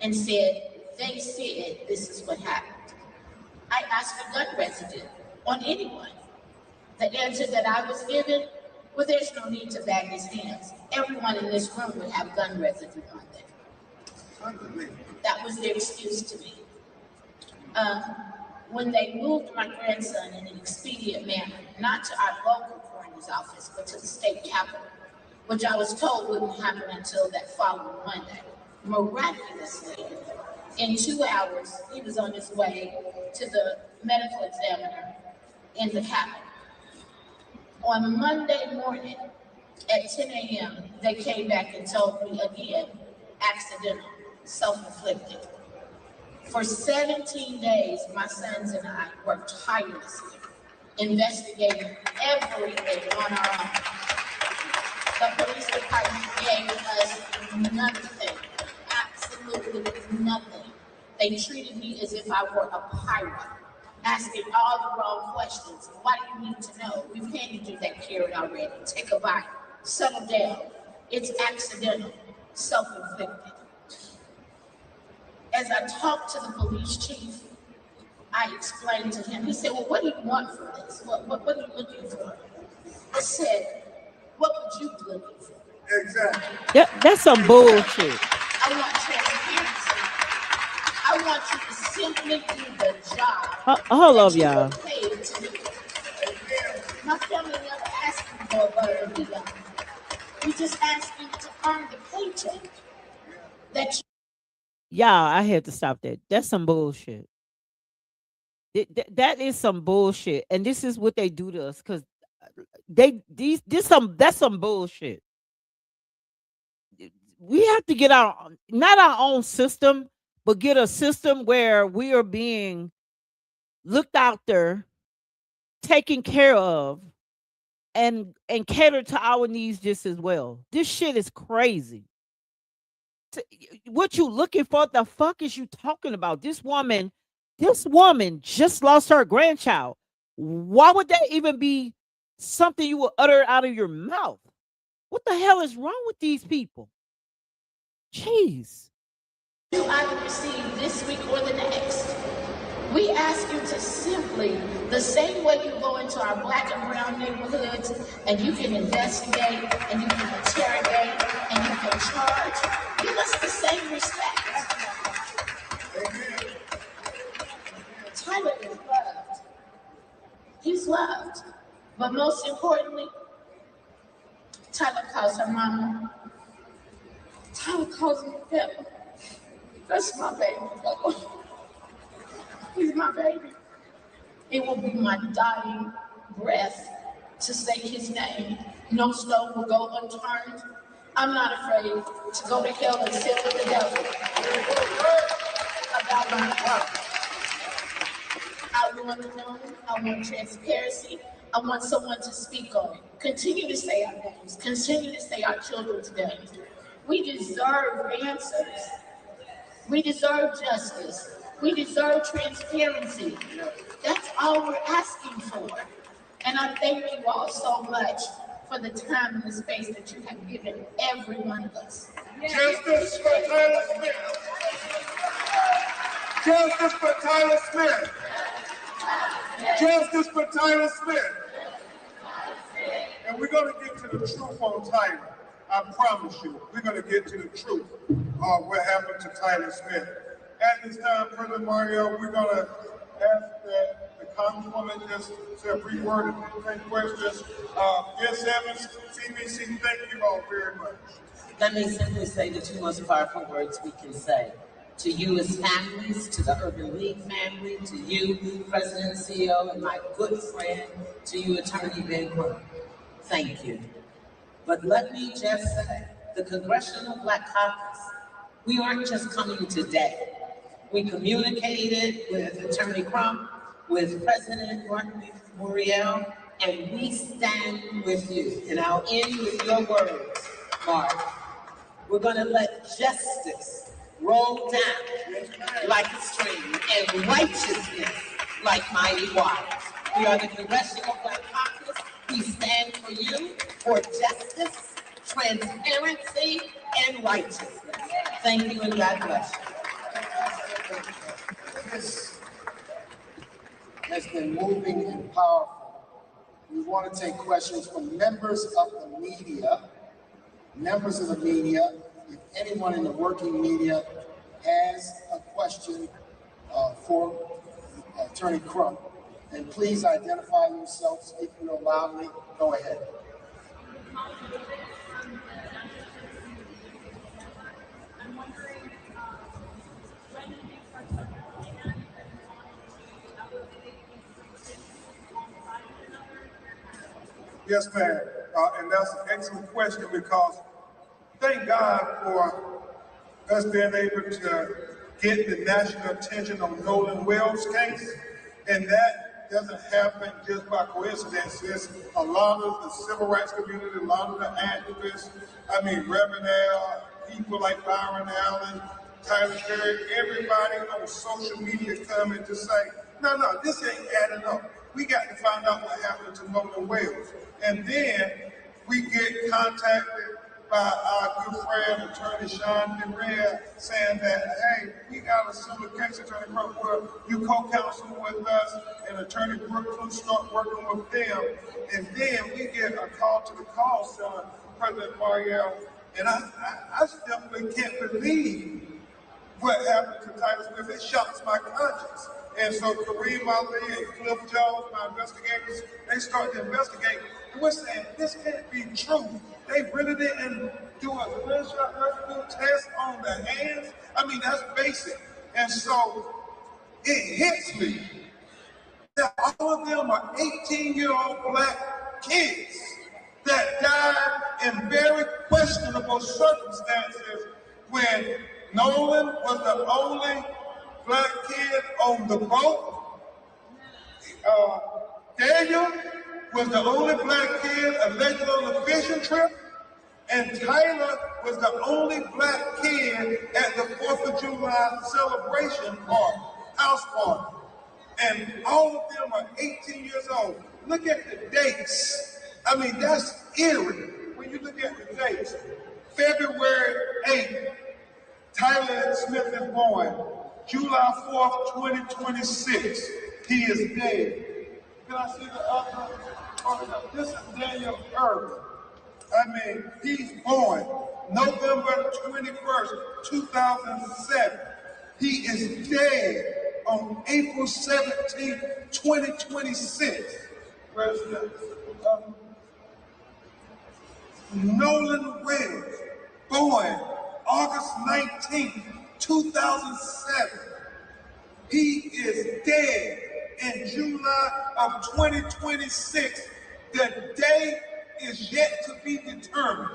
and said, they said this is what happened. I asked for gun residue on anyone. The answer that I was given, well, there's no need to bag his hands. Everyone in this room would have gun residue on them. That was their excuse to me. When they moved my grandson in an expedient manner, not to our local coroner's office, but to the state capitol, which I was told wouldn't happen until that following Monday. Miraculously, in 2 hours, he was on his way to the medical examiner in the capitol. On Monday morning at 10 a.m., they came back and told me again, accidental, self-inflicted. For 17 days, my sons and I worked tirelessly, investigating everything on our own. The police department gave us nothing, absolutely nothing. They treated me as if I were a pirate, asking all the wrong questions. Why do you need to know? We've handed you that carrot already. Take a bite, settle down. It's accidental, self-inflicted. As I talked to the police chief, I explained to him, he said, well, what do you want from this? What are you looking for? I said, what would you be looking for? Exactly. Yeah, that's some bullshit. I want transparency. I want you to simply do the job Hold that up, you were y'all. paid to do. My family never asked you for a bird either. We just asked you to earn the paycheck that you. Y'all, I had to stop that. That's some bullshit. That is some bullshit, and this is what they do to us because that's some bullshit. We have to get our not our own system, but get a system where we are being looked after, taken care of, and cater to our needs just as well. This shit is crazy. What you looking for? The fuck is you talking about? This woman just lost her grandchild. Why would that even be something you would utter out of your mouth? What the hell is wrong with these people? Jeez. You either receive this week or the next. We ask you to simply, the same way you go into our black and brown neighborhoods and you can investigate and you can interrogate and you can charge, give us the same respect. Tyler is loved. He's loved. But most importantly, Tyler calls her mama. Tyler calls me Pepper. That's my baby. He's my baby. It will be my dying breath to say his name. No stone will go unturned. I'm not afraid to go to hell and sit with the devil about my work. I want to know. I want transparency. I want someone to speak on it. Continue to say our names. Continue to say our children's names. We deserve answers. We deserve justice. We deserve transparency. That's all we're asking for. And I thank you all so much for the time and the space that you have given every one of us. Justice for Tyler Smith. Justice for Tyler Smith. Justice for Tyler Smith. And we're going to get to the truth on Tyler. I promise you, we're going to get to the truth of what happened to Tyler Smith. At this time, President Mario, we're going to ask that the Congresswoman just say a brief word and 10 questions. Ms. Evans, CBC, thank you all very much. Let me simply say the two most powerful words we can say. To you as families, to the Urban League family, to you, President and CEO, and my good friend, to you, Attorney Ben Crump. Thank you. But let me just say, the Congressional Black Caucus, we aren't just coming today. We communicated with Attorney Crump, with President Martin Muriel, and we stand with you. And I'll end with your words, Mark. We're gonna let justice roll down like a stream and righteousness like mighty waters. We are the Congressional Black Caucus. We stand for you, for justice, transparency, and righteousness. Thank you and God bless you. This has been moving and powerful. We want to take questions from members of the media. Members of the media, if anyone in the working media has a question for Attorney Crump, then please identify yourself, speak real loudly. Go ahead. Yes, ma'am. And that's an excellent question because thank God for us being able to get the national attention on Nolan Wells case. And that doesn't happen just by coincidence. It's a lot of the civil rights community, a lot of the activists, Reverend Al, people like Byron Allen, Tyler Perry, everybody on social media coming to say, no, this ain't adding up. We got to find out what happened to Nolan Wells. And then we get contacted by our good friend, Attorney Sean DeRea, saying that, hey, we got a similar case, Attorney Crump, where you co-counsel with us, and Attorney Brooklyn start working with them. And then we get a call to the call center, President Mario, and I simply can't believe what happened to Tyler Smith. It shocks my conscience. And so Kareem Ali and Cliff Jones, my investigators, they start to investigate. And we're saying, this can't be true. They really didn't do a gunshot residue test on the hands. That's basic. And so it hits me that all of them are 18-year-old black kids that died in very questionable circumstances when Nolan was the only black kid on the boat. Daniel was the only black kid allegedly on the fishing trip. And Tyler was the only black kid at the 4th of July celebration party, house party. And all of them are 18 years old. Look at the dates. That's eerie when you look at the dates. February 8th, Tyler Smith is born. July 4th, 2026, he is dead. Can I see the other? Oh, this is Daniel Irvin. He's born November 21st, 2007. He is dead on April 17th, 2026. Where's the Nolan Wells, born August 19th, 2007. He is dead in July of 2026. The date is yet to be determined.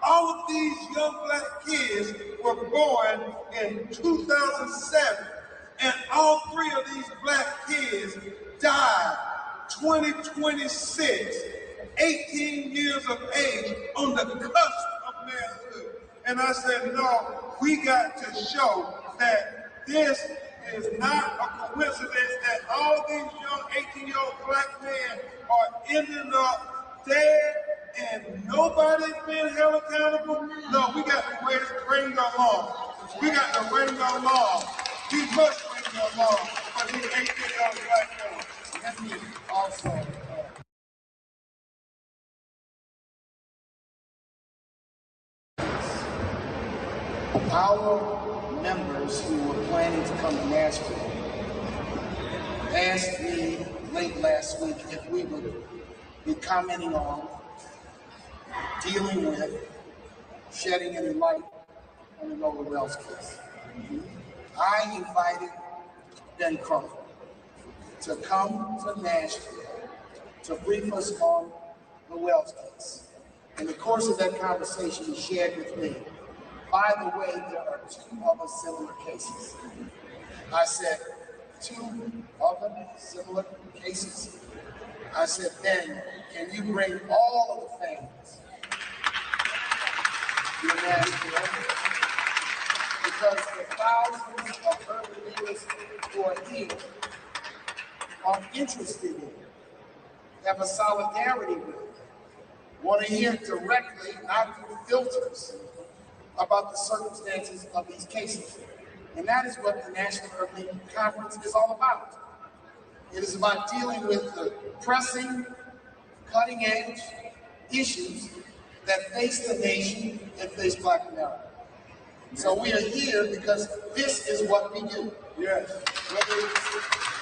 All of these young black kids were born in 2007, and all three of these black kids died 2026, 18 years of age, on the cusp of manhood. And I said, no, we got to show that this is not a coincidence that all these young 18-year-old black men are ending up dead and nobody's being held accountable. No, we got to bring the law. We got to bring the law. We must bring the law for these 18-year-old black men. Let me also our members who were planning to come to Nashville asked me late last week if we would be commenting on, dealing with, shedding any light on the Nolan Wells case. I invited Ben Crump to come to Nashville to brief us on the Wells case. In the course of that conversation, he shared with me, by the way, there are two other similar cases. I said, two other similar cases? I said, Ben, can you bring all of the families to Nashville? Because the thousands of urban leaders who are here are interested in, have a solidarity with, want to hear directly, not through filters, about the circumstances of these cases. And that is what the National Urban League Conference is all about. It is about dealing with the pressing, cutting-edge issues that face the nation and face Black America. So we are here because this is what we do. Yes. Whether it's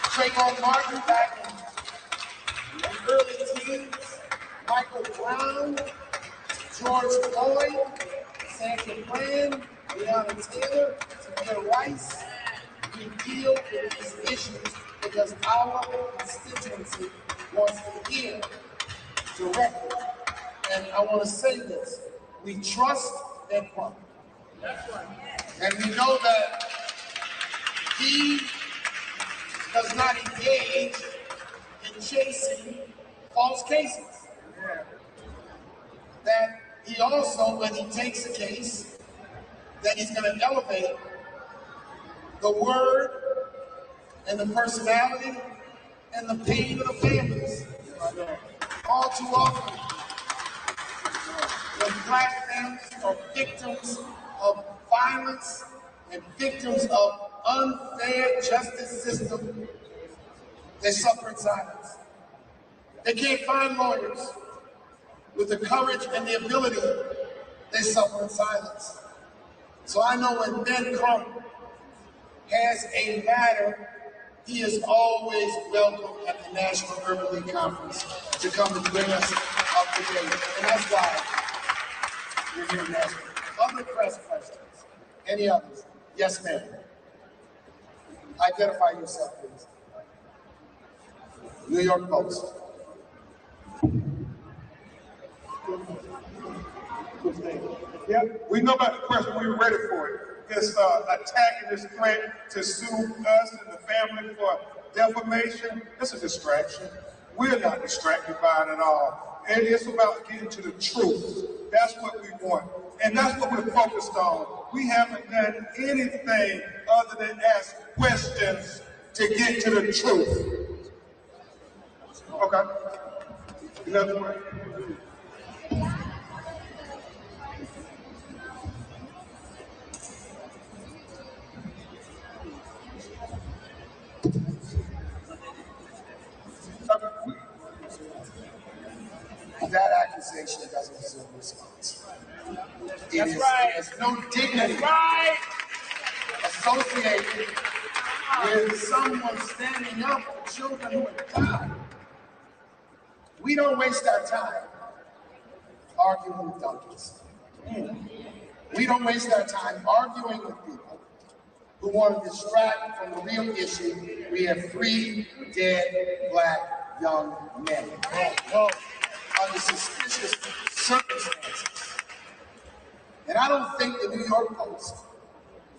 Trayvon Martin back in the early teens, Michael Brown, George Floyd, Sandra Bland, Breonna Taylor, Tamir Rice, we deal with these issues because our constituency wants to hear directly. And I want to say this, we trust Ben Crump. And we know that he does not engage in chasing false cases. That he also, when he takes a case, that he's going to elevate the word and the personality and the pain of the families. All too often, when Black families are victims of violence and victims of unfair justice system, they suffer in silence. They can't find lawyers with the courage and the ability. They suffer in silence. So I know when Ben Crump has a matter, he is always welcome at the National Urban League Conference to come and bring us up to date. And that's why we're here in Nashville. Other press questions? Any others? Yes, ma'am. Identify yourself, please. New York Post. Yeah, we know about the question. We were ready for it. This attack and this threat to sue us and the family for defamation, it's a distraction. We're not distracted by it at all. And it's about getting to the truth. That's what we want. And that's what we're focused on. We haven't done anything other than ask questions to get to the truth. Okay. Another one. That accusation doesn't deserve a response. That's right. There's no dignity That's right. associated with someone standing up for children who have died. We don't waste our time arguing with donkeys. We don't waste our time arguing with people who want to distract from the real issue. We have 3 dead black young men under suspicious circumstances. And I don't think the New York Post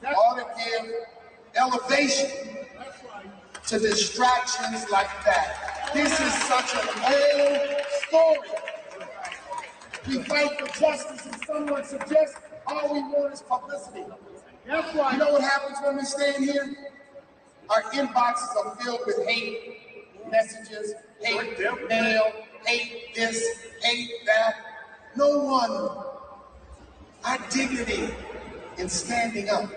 ought to give elevation to distractions like that. This is such an old story. We fight for justice and someone suggests all we want is publicity. That's right. You know what happens when we stand here? Our inboxes are filled with hate messages, hate mail, hate this, hate that. No one. Our dignity in standing up.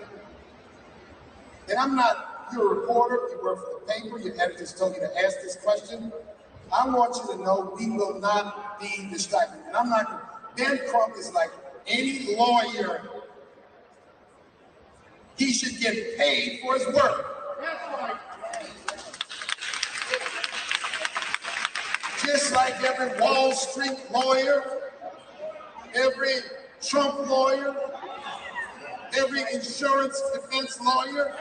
And I'm not, you're a reporter, you work for the paper, your editors told you to ask this question. I want you to know we will not be distracted. And I'm not, Ben Crump is like any lawyer. He should get paid for his work. That's right. Just like every Wall Street lawyer, every Trump lawyer, every insurance defense lawyer.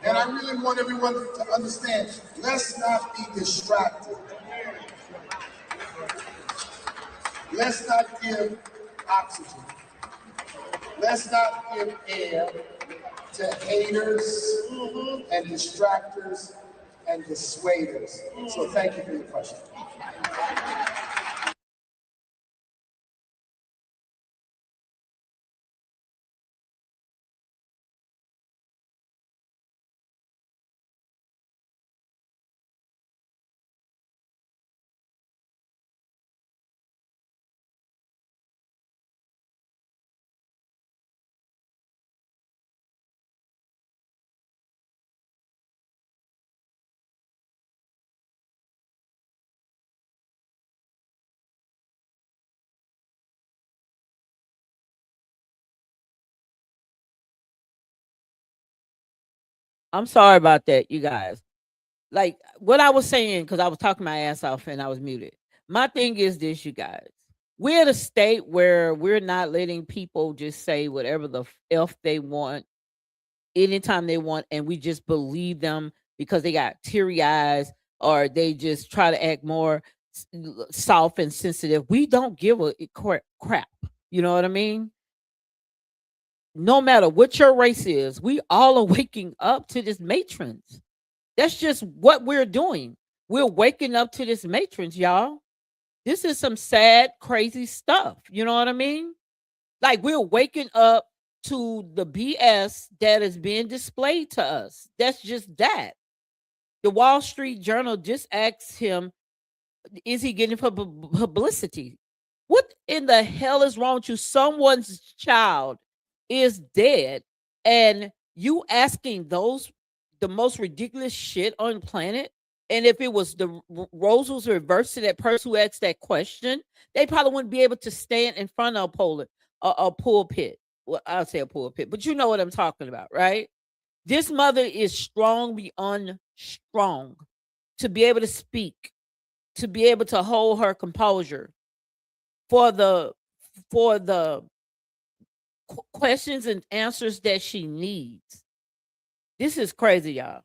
And I really want everyone to understand, let's not be distracted. Let's not give oxygen. Let's not give air to haters and distractors and dissuaders. So thank you for your question. I'm sorry about that, you guys. Like what I was saying, because I was talking my ass off and I was muted. My thing is this, you guys. We're at a state where we're not letting people just say whatever the f they want anytime they want, and we just believe them because they got teary eyes or they just try to act more soft and sensitive. We don't give a crap. You know what I mean? No matter what your race is, we all are waking up to this matrix. That's just what we're doing. We're waking up to this matrix, y'all. This is some sad, crazy stuff. You know what I mean? Like we're waking up to the BS that is being displayed to us. That's just that. The Wall Street Journal just asked him, is he getting publicity? What in the hell is wrong with you? Someone's child is dead, and you asking those the most ridiculous shit on planet. And if it was the roles was reversed to that person who asked that question, they probably wouldn't be able to stand in front of a pulpit. Well, I'll say a pulpit, but you know what I'm talking about, right? This mother is strong beyond strong to be able to speak, to be able to hold her composure for the questions and answers that she needs. This is crazy, y'all.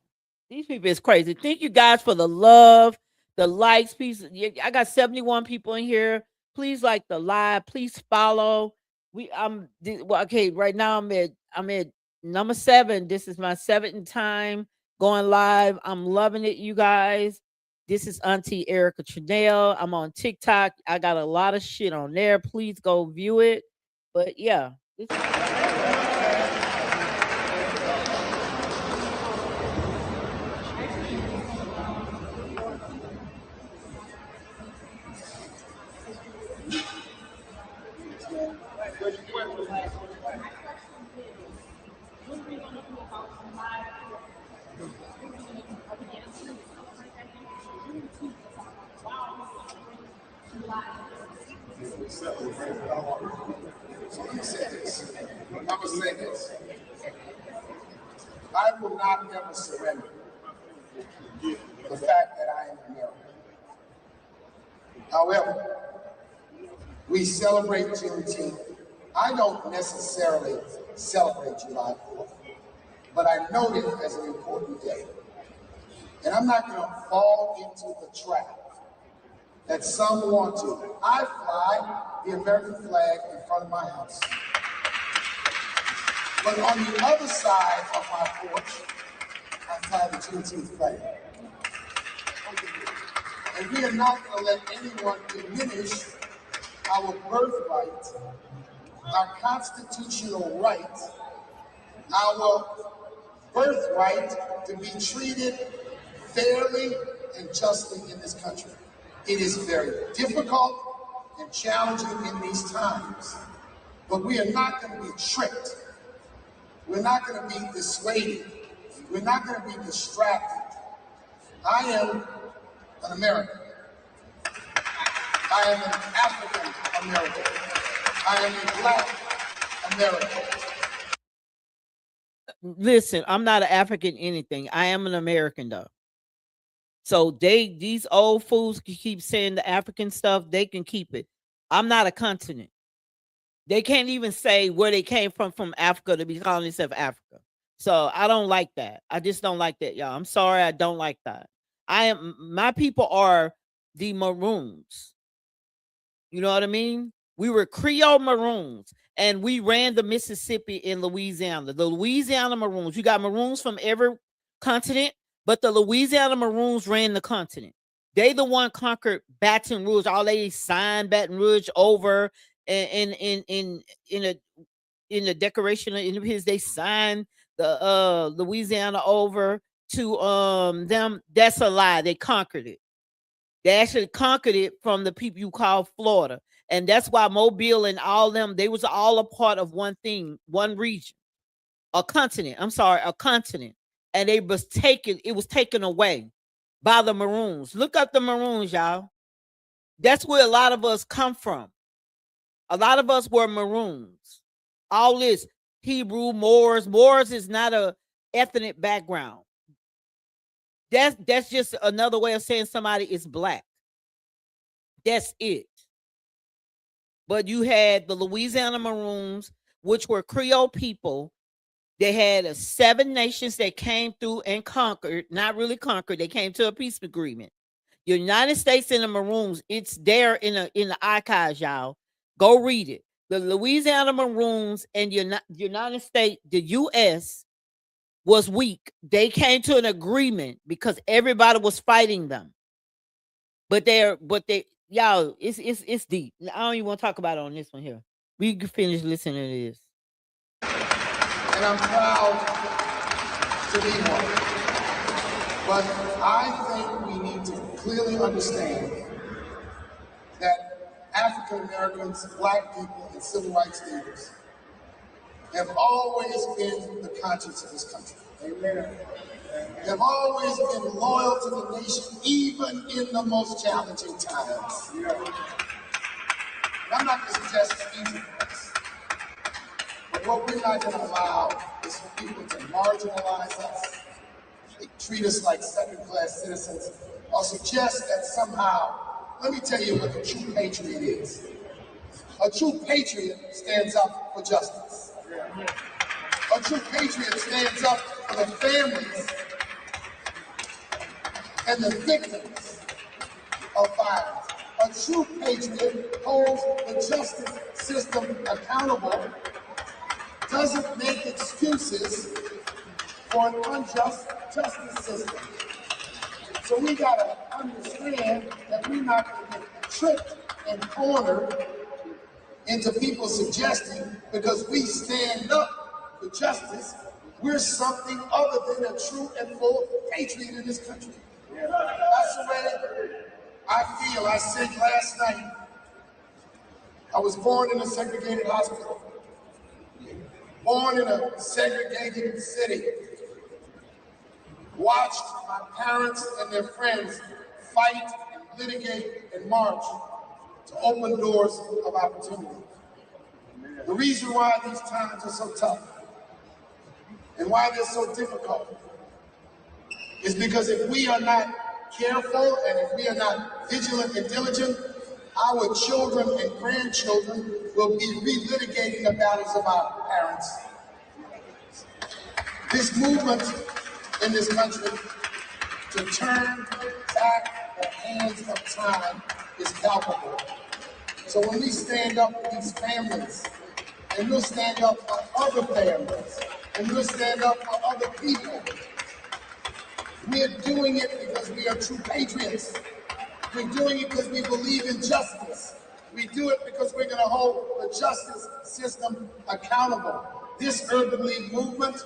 These people is crazy. Thank you guys for the love, the likes. Please, I got 71 people in here. Please like the live. Please follow. Okay. Right now I'm at number 7. This is my 7th time going live. I'm loving it, you guys. This is Auntie Erica Tranell. I'm on TikTok. I got a lot of shit on there. Please go view it. But yeah. I will say this. I will not ever surrender the fact that I am American. However, we celebrate Juneteenth I don't necessarily celebrate July 4th, but I note it as an important day. And I'm not going to fall into the trap that some want to. I fly the American flag in front of my house. But on the other side of my porch, I fly the Juneteenth flag. And we are not going to let anyone diminish our birthright, our constitutional right, our birthright to be treated fairly and justly in this country. It is very difficult and challenging in these times, but we are not going to be tricked. We're not going to be dissuaded. We're not going to be distracted. I am an American. I am an African American. I am a Black American. Listen, I'm not an African anything. I am an American though. So these old fools can keep saying the African stuff, they can keep it. I'm not a continent. They can't even say where they came from Africa to be calling themselves Africa. So I don't like that. I just don't like that, y'all. I'm sorry, I don't like that. My people are the Maroons. You know what I mean? We were Creole Maroons, and we ran the Mississippi in Louisiana. The Louisiana Maroons. You got Maroons from every continent, but the Louisiana Maroons ran the continent. They the one conquered Baton Rouge. All they signed Baton Rouge over in the Declaration of Independence. They signed the Louisiana over to them. That's a lie. They conquered it. They actually conquered it from the people you call Florida. And that's why Mobile and all them, they was all a part of one thing, one region, a continent. I'm sorry, a continent. And it was taken away by the Maroons. Look up the Maroons, y'all. That's where a lot of us come from. A lot of us were Maroons. All this Hebrew, Moors. Moors is not a ethnic background. That's just another way of saying somebody is Black. That's it. But you had the Louisiana Maroons, which were Creole people. They had 7 nations that came through and conquered, not really conquered. They came to a peace agreement. The United States and the Maroons, it's there in the archives, y'all. Go read it. The Louisiana Maroons and the United States, the U.S. was weak. They came to an agreement because everybody was fighting them. But y'all, it's deep. I don't even want to talk about it on this one here. We can finish listening to this. And I'm proud to be one. But I think we need to clearly understand that African Americans, Black people, and civil rights leaders have always been the conscience of this country. Amen. Have always been loyal to the nation, even in the most challenging times. And I'm not going to suggest it's easy for us. But what we're not going to allow is for people to marginalize us, they treat us like second-class citizens, or suggest that somehow, let me tell you what a true patriot is. A true patriot stands up for justice. A true patriot stands up for the families and the victims of violence. A true patriot holds the justice system accountable, doesn't make excuses for an unjust justice system. So we gotta understand that we're not gonna get tricked and cornered into people suggesting because we stand up for justice, we're something other than a true and full patriot in this country. That's the way I feel. I said last night, I was born in a segregated hospital, born in a segregated city, watched my parents and their friends fight and litigate and march to open doors of opportunity. The reason why these times are so tough and why they're so difficult is because if we are not careful and if we are not vigilant and diligent, our children and grandchildren will be relitigating the battles of our parents. This movement in this country to turn back the hands of time is palpable. So when we stand up for these families, and we'll stand up for other families, and we'll stand up for other people, we are doing it because we are true patriots. We're doing it because we believe in justice. We do it because we're going to hold the justice system accountable. This Urban League movement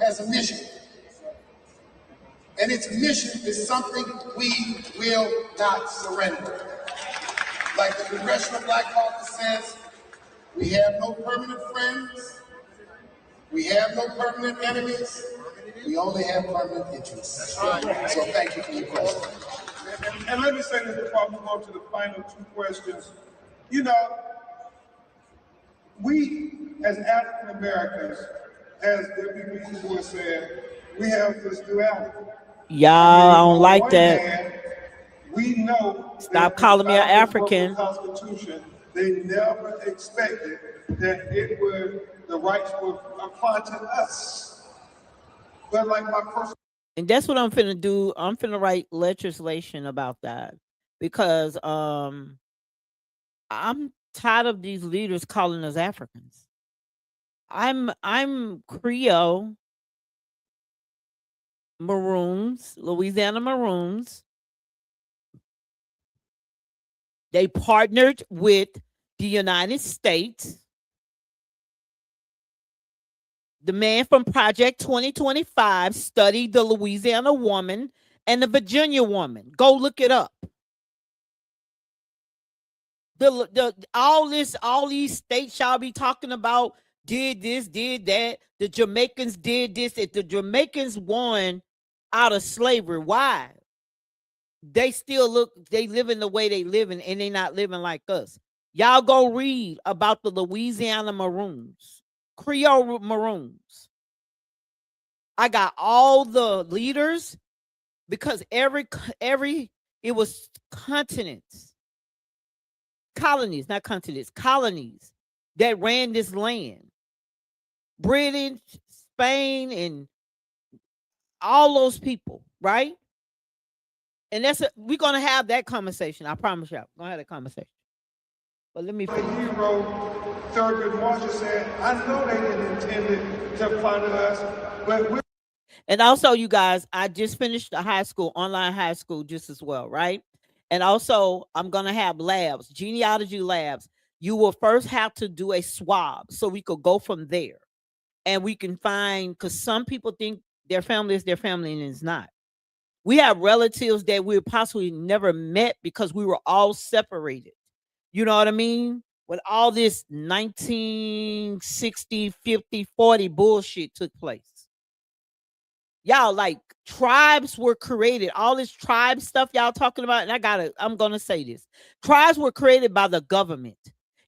has a mission. And its mission is something we will not surrender. Like the Congressional Black Caucus says, we have no permanent friends. We have no permanent enemies. We only have permanent interests. So thank you for your question. And let me say this before I move on to the final two questions. You know, we as African Americans, as W.B. Du Bois said, we have this duality. Y'all, I don't on like one that. hand, we know Stop calling me an African. Constitution, they never expected that the rights would apply to us. But like my personal. And that's what I'm finna do. I'm finna write legislation about that because I'm tired of these leaders calling us Africans. I'm Creole Maroons, Louisiana Maroons. They partnered with the United States. The man from Project 2025 studied the Louisiana woman and the Virginia woman. Go look it up. All these states y'all be talking about did this, did that. The Jamaicans did this. If the Jamaicans won out of slavery, why? They live in the way they live in, and they not living like us. Y'all go read about the Louisiana Maroons, Creole Maroons. I got all the leaders because it was continents, colonies, not continents, colonies that ran this land. British, Spain, and all those people, right? And we're gonna have that conversation. I promise y'all, we're gonna have that conversation. But let me finish. The hero Thurgood Marshall said, I know they didn't intend it to apply to us, but and also, you guys, I just finished the online high school just as well, right? And also, I'm gonna have labs, genealogy labs. You will first have to do a swab so we could go from there. And we can find, because some people think their family is their family and it's not. We have relatives that we possibly never met because we were all separated. You know what I mean? When all this 1960, 50, 40 bullshit took place. Y'all, like, tribes were created. All this tribe stuff y'all talking about, and I'm going to say this. Tribes were created by the government.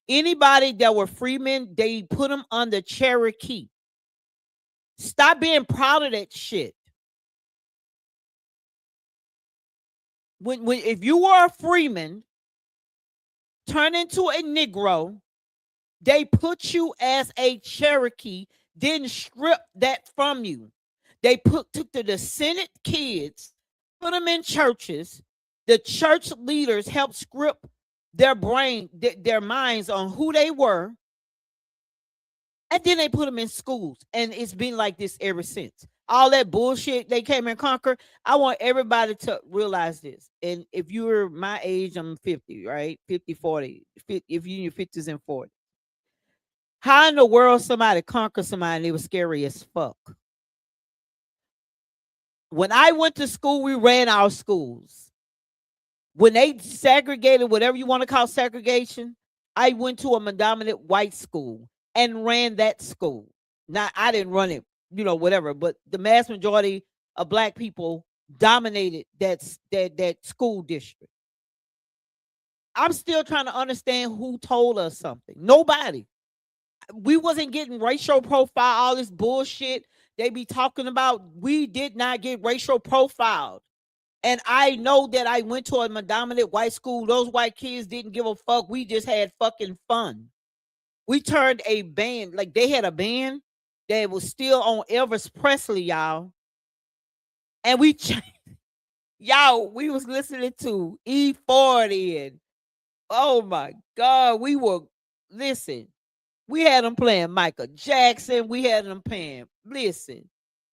Anybody that were freemen, they put them under Cherokee. Stop being proud of that shit. If you were a freeman, turn into a Negro, they put you as a Cherokee, didn't strip that from you. They took the descendant kids, put them in churches. The church leaders helped script their their minds on who they were. And then they put them in schools. And it's been like this ever since. All that bullshit they came and conquered. I want everybody to realize this. And if you're my age, I'm 50, right? 50, 40. If you're in your 50s and 40s. How in the world somebody conquered somebody and they were scary as fuck? When I went to school, we ran our schools. When they segregated, whatever you want to call segregation, I went to a predominant white school and ran that school. Now, I didn't run it, whatever, but the mass majority of black people dominated that school district. I'm still trying to understand who told us something. Nobody. We wasn't getting racial profile, all this bullshit they be talking about. We did not get racial profiled. And I know that I went to a dominant white school. Those white kids didn't give a fuck. We just had fucking fun. We turned a band, like they had a band that was still on Elvis Presley, y'all. And y'all, we was listening to E40 and oh my God, listen, we had them playing Michael Jackson. We had them playing, listen,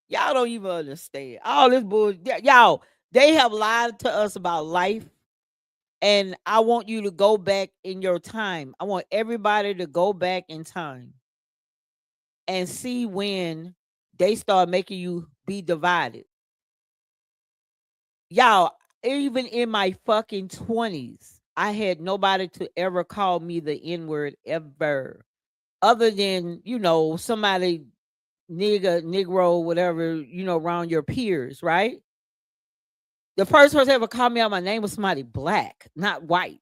y'all don't even understand. All this bullshit. Y'all, they have lied to us about life. And I want you to go back in your time. I want everybody to go back in time and see when they start making you be divided. Y'all, even in my fucking 20s, I had nobody to ever call me the N-word ever. Other than, somebody nigga, negro, whatever, around your peers, right? The first person ever called me out my name was somebody black, not white.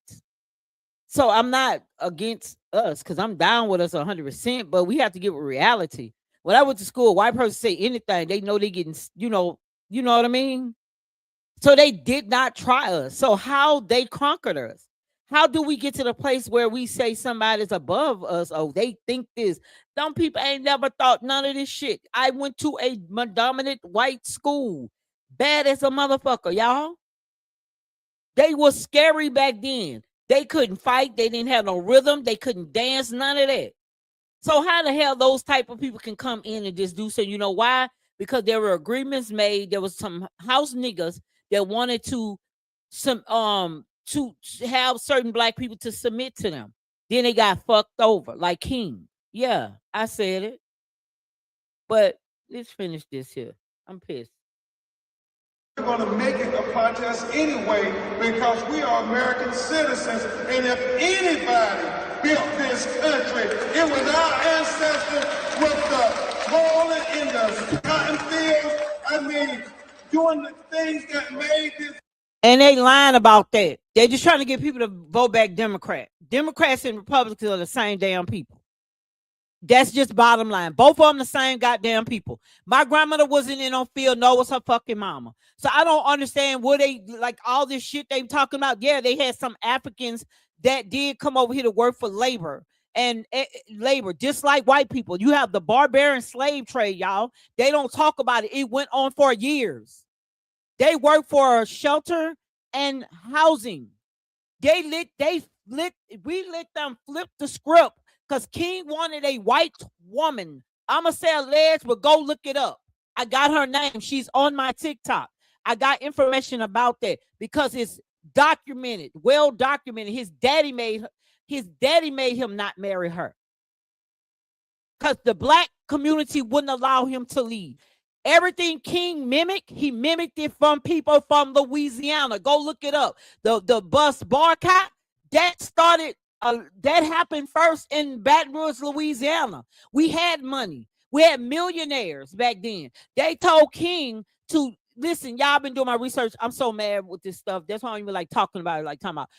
So I'm not against us because I'm down with us 100%, but we have to get with reality. When I went to school, a white person say anything, they know they getting, you know what I mean? So they did not try us. So how they conquered us? How do we get to the place where we say somebody's above us? Oh, they think this. Some people ain't never thought none of this shit. I went to a dominant white school. Bad as a motherfucker, y'all. They was scary back then. They couldn't fight. They didn't have no rhythm. They couldn't dance. None of that. So how the hell those type of people can come in and just do so? You know why? Because there were agreements made. There was some house niggas that wanted to have certain black people to submit to them. Then they got fucked over like King. Yeah, I said it. But let's finish this here. I'm pissed. We're going to make it a contest anyway because we are American citizens. And if anybody built this country, it was our ancestors with the rolling in the cotton fields. I mean, doing the things that made this. And they lying about that. They're just trying to get people to vote back Democrat. Democrats and Republicans are the same damn people. That's just bottom line. Both of them the same goddamn people. My grandmother wasn't in on field, nor was her fucking mama. So I don't understand what they like all this shit they talking about. Yeah, they had some Africans that did come over here to work for labor and labor, just like white people. You have the barbarian slave trade, y'all. They don't talk about it. It went on for years. They worked for shelter and housing. We let them flip the script. Because King wanted a white woman. I'ma say alleged, but go look it up. I got her name. She's on my TikTok. I got information about that because it's documented, well documented. His daddy made him not marry her. Because the black community wouldn't allow him to leave. Everything King mimicked, he mimicked it from people from Louisiana. Go look it up. The bus boycott, that happened first in Baton Rouge, Louisiana. We had money. We had millionaires back then. They told King to listen. Y'all been doing my research. I'm so mad with this stuff. That's why I don't even like talking about it. Like talking about.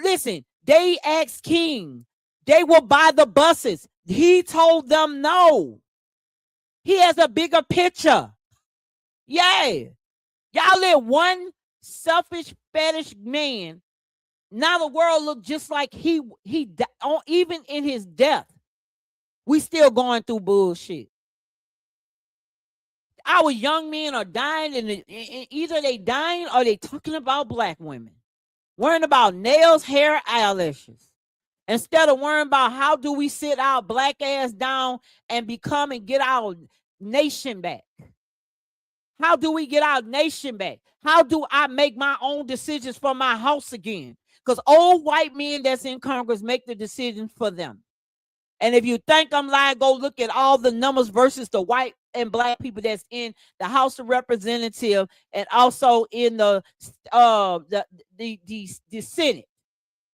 Listen, they asked King. They will buy the buses. He told them no. He has a bigger picture. Yeah. Y'all let one selfish fetish man. Now the world look just like he even in his death. We still going through bullshit. Our young men are dying, and either they dying or they talking about black women. Worrying about nails, hair, eyelashes. Instead of worrying about how do we sit our black ass down and become and get our nation back. How do we get our nation back? How do I make my own decisions for my house again? Because old white men that's in Congress make the decisions for them. And if you think I'm lying, go look at all the numbers versus the white and black people that's in the House of Representatives and also in the Senate.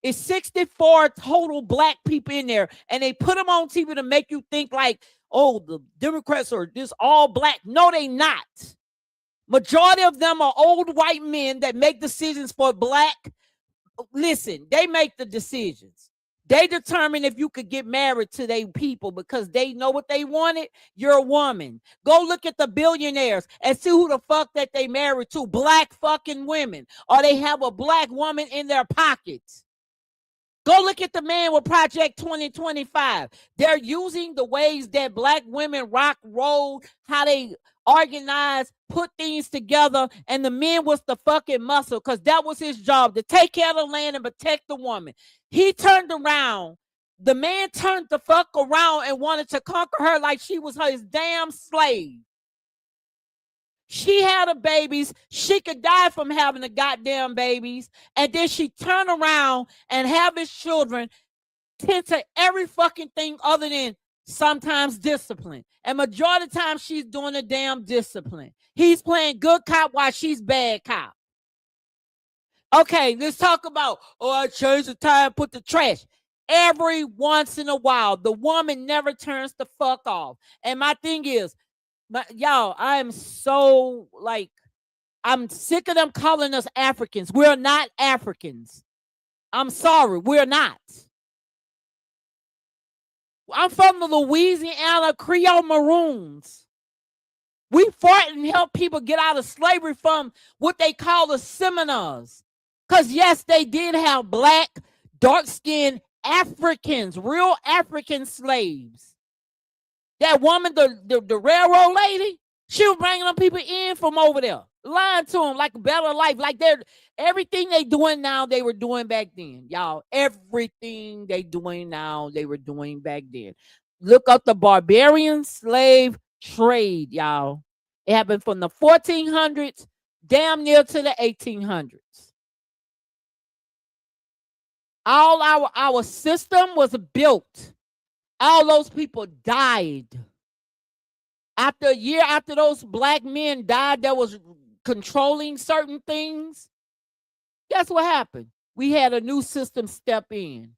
It's 64 total black people in there, and they put them on TV to make you think like, oh, the Democrats are this all black. No, they not. Majority of them are old white men that make decisions for black. Listen, they make the decisions. They determined if you could get married to their people because they know what they wanted. You're a woman. Go look at the billionaires and see who the fuck that they married to. Black fucking women. Or they have a black woman in their pockets. Go look at the man with Project 2025. They're using the ways that black women rock, roll, how they organize, put things together, and the man was the fucking muscle because that was his job, to take care of the land and protect the woman. He turned around. The man turned the fuck around and wanted to conquer her like she was his damn slave. She had her babies. She could die from having the goddamn babies. And then she turned around and have his children tend to every fucking thing other than sometimes discipline. And majority of the time, she's doing the damn discipline. He's playing good cop while she's bad cop. Okay, let's talk about, I changed the tire, put the trash. Every once in a while, the woman never turns the fuck off. And my thing is, y'all, I am so I'm sick of them calling us Africans. We're not Africans. I'm sorry, we're not. I'm from the Louisiana Creole Maroons. We fought and helped people get out of slavery from what they call the Seminoles. Because, yes, they did have black, dark-skinned Africans, real African slaves. That woman, the railroad lady, she was bringing them people in from over there, lying to them like a better life. Like everything they doing now, they were doing back then, y'all. Everything they doing now, they were doing back then. Look up the barbarian slave trade, y'all. It happened from the 1400s damn near to the 1800s. All our system was built. All those people died. After a year after those black men died that was controlling certain things, guess what happened? We had a new system step in.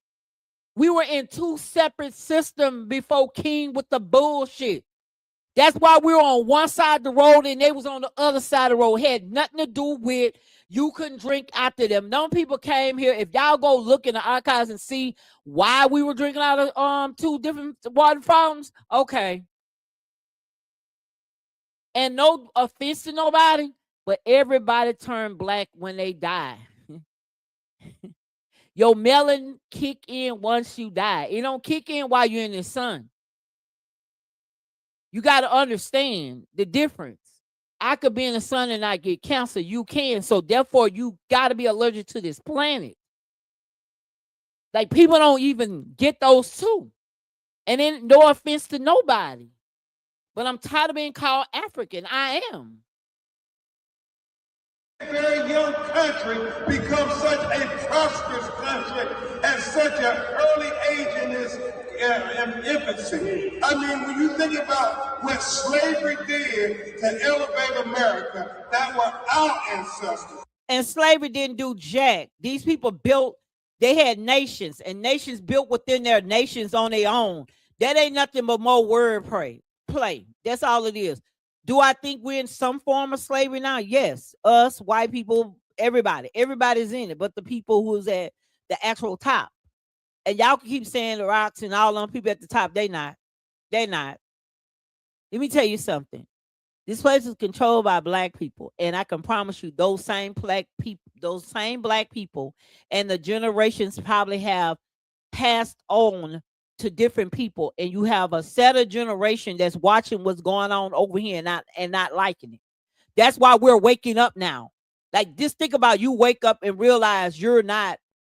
We were in two separate systems before King with the bullshit. That's why we were on one side of the road and they was on the other side of the road. It had nothing to do with you couldn't drink after them. None people came here. If y'all go look in the archives and see why we were drinking out of two different water fountains, okay. And no offense to nobody, but everybody turned black when they die. Your melanin kick in once you die. It don't kick in while you're in the sun. You got to understand the difference. I could be in the sun and not get cancer. You can. So therefore, you got to be allergic to this planet. Like, people don't even get those two. And then no offense to nobody. But I'm tired of being called African. I am. Very young country become such a prosperous country at such an early age in its infancy. I mean, when you think about what slavery did to elevate America, that were our ancestors. And slavery didn't do jack. These people built, they had nations, and nations built within their nations on their own. That ain't nothing but more word play. That's all it is. Do I think we're in some form of slavery now? Yes. Us, white people, everybody. Everybody's in it, but the people who's at the actual top. And y'all can keep saying the rocks and all them people at the top. They not. They're not. Let me tell you something. This place is controlled by black people. And I can promise you those same black people and the generations probably have passed on to different people, and you have a set of generation that's watching what's going on over here and not liking it. That's why we're waking up now. Like, just think about, you wake up and realize you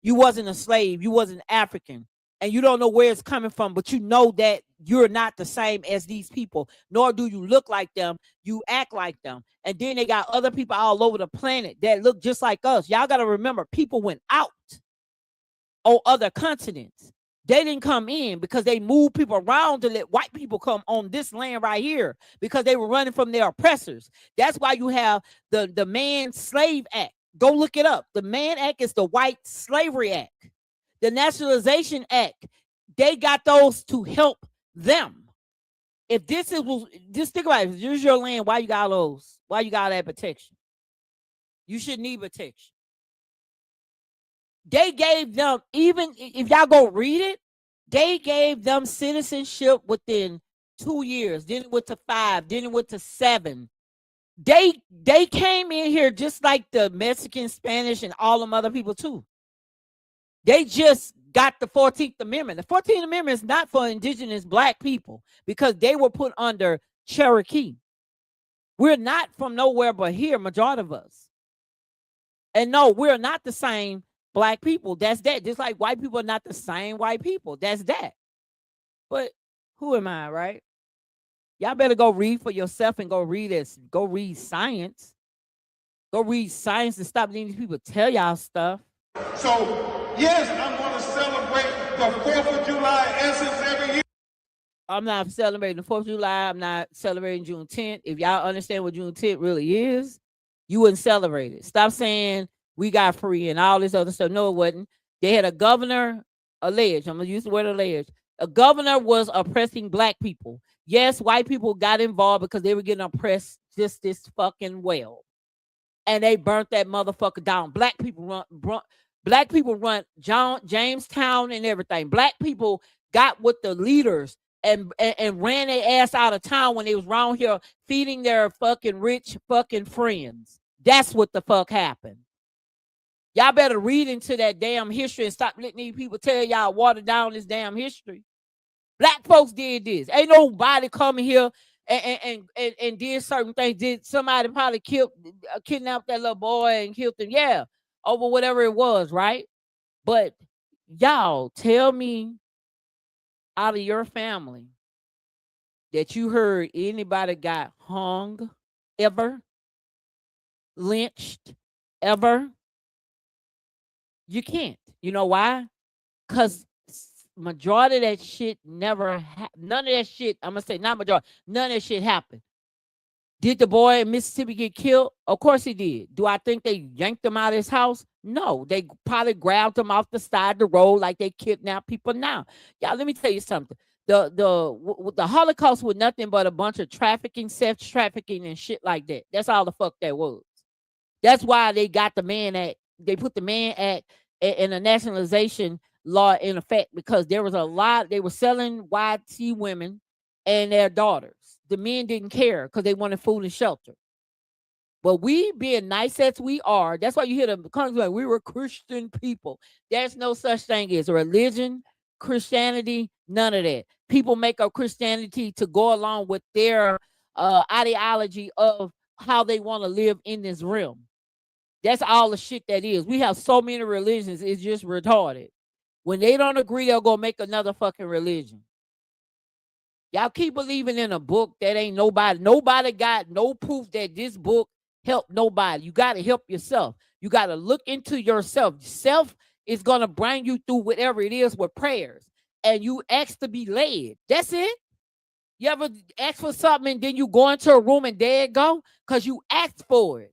wasn't a slave, you wasn't African, and you don't know where it's coming from, but you know that you're not the same as these people, nor do you look like them, you act like them. And then they got other people all over the planet that look just like us. Y'all got to remember, people went out on other continents. They didn't come in because they moved people around to let white people come on this land right here because they were running from their oppressors. That's why you have the Man Slave Act. Go look it up. The Man Act is the White Slavery Act. The Nationalization Act, they got those to help them. If this is, just think about it. If this is your land, why you got those? Why you got that protection? You should need protection. They gave them, even if y'all go read it, they gave them citizenship within 2 years. Then it went to 5. Then it went to 7. They came in here just like the Mexican, Spanish, and all them other people too. They just got the 14th Amendment. The 14th Amendment is not for indigenous black people because they were put under Cherokee. We're not from nowhere but here, majority of us. And no, we're not the same black people. That's that. Just like white people are not the same white people. That's that. But who am I, right? Y'all better go read for yourself and go read this. Go read science. Go read science and stop letting these people tell y'all stuff. So, yes, I'm going to celebrate the 4th of July essence every year. I'm not celebrating the 4th of July. I'm not celebrating Juneteenth. If y'all understand what Juneteenth really is, you wouldn't celebrate it. Stop saying we got free and all this other stuff. No, it wasn't. They had a governor alleged. I'm going to use the word alleged. A governor was oppressing black people. Yes, white people got involved because they were getting oppressed just this fucking well. And they burnt that motherfucker down. Black people run Jamestown and everything. Black people got with the leaders and ran their ass out of town when they was around here feeding their fucking rich fucking friends. That's what the fuck happened. Y'all better read into that damn history and stop letting these people tell y'all water down this damn history. Black folks did this. Ain't nobody coming here and did certain things. Did somebody probably kidnapped that little boy and killed him? Yeah, over whatever it was, right? But y'all tell me out of your family that you heard anybody got hung ever, lynched ever. You can't. You know why? Because majority of that shit never none of that shit, I'm gonna say not majority, none of that shit happened. Did the boy in Mississippi get killed? Of course he did. Do I think they yanked him out of his house? No, they probably grabbed him off the side of the road like they kidnap people now. Y'all, let me tell you something. The Holocaust was nothing but a bunch of trafficking, sex trafficking, and shit like that. That's all the fuck that was. That's why they got the Mann Act. They put the Mann Act and the nationalization law in effect because there was a lot. They were selling YT women and their daughters. The men didn't care because they wanted food and shelter. But we, being nice as we are, that's why you hear the Congress like we were Christian people. There's no such thing as religion, Christianity, none of that. People make up Christianity to go along with their ideology of how they want to live in this realm. That's all the shit that is. We have so many religions, it's just retarded. When they don't agree, they'll go make another fucking religion. Y'all keep believing in a book that ain't nobody got no proof that this book helped nobody. You got to help yourself. You got to look into yourself. Self is going to bring you through whatever it is with prayers. And you ask to be led. That's it. You ever ask for something and then you go into a room and there it go? Because you asked for it.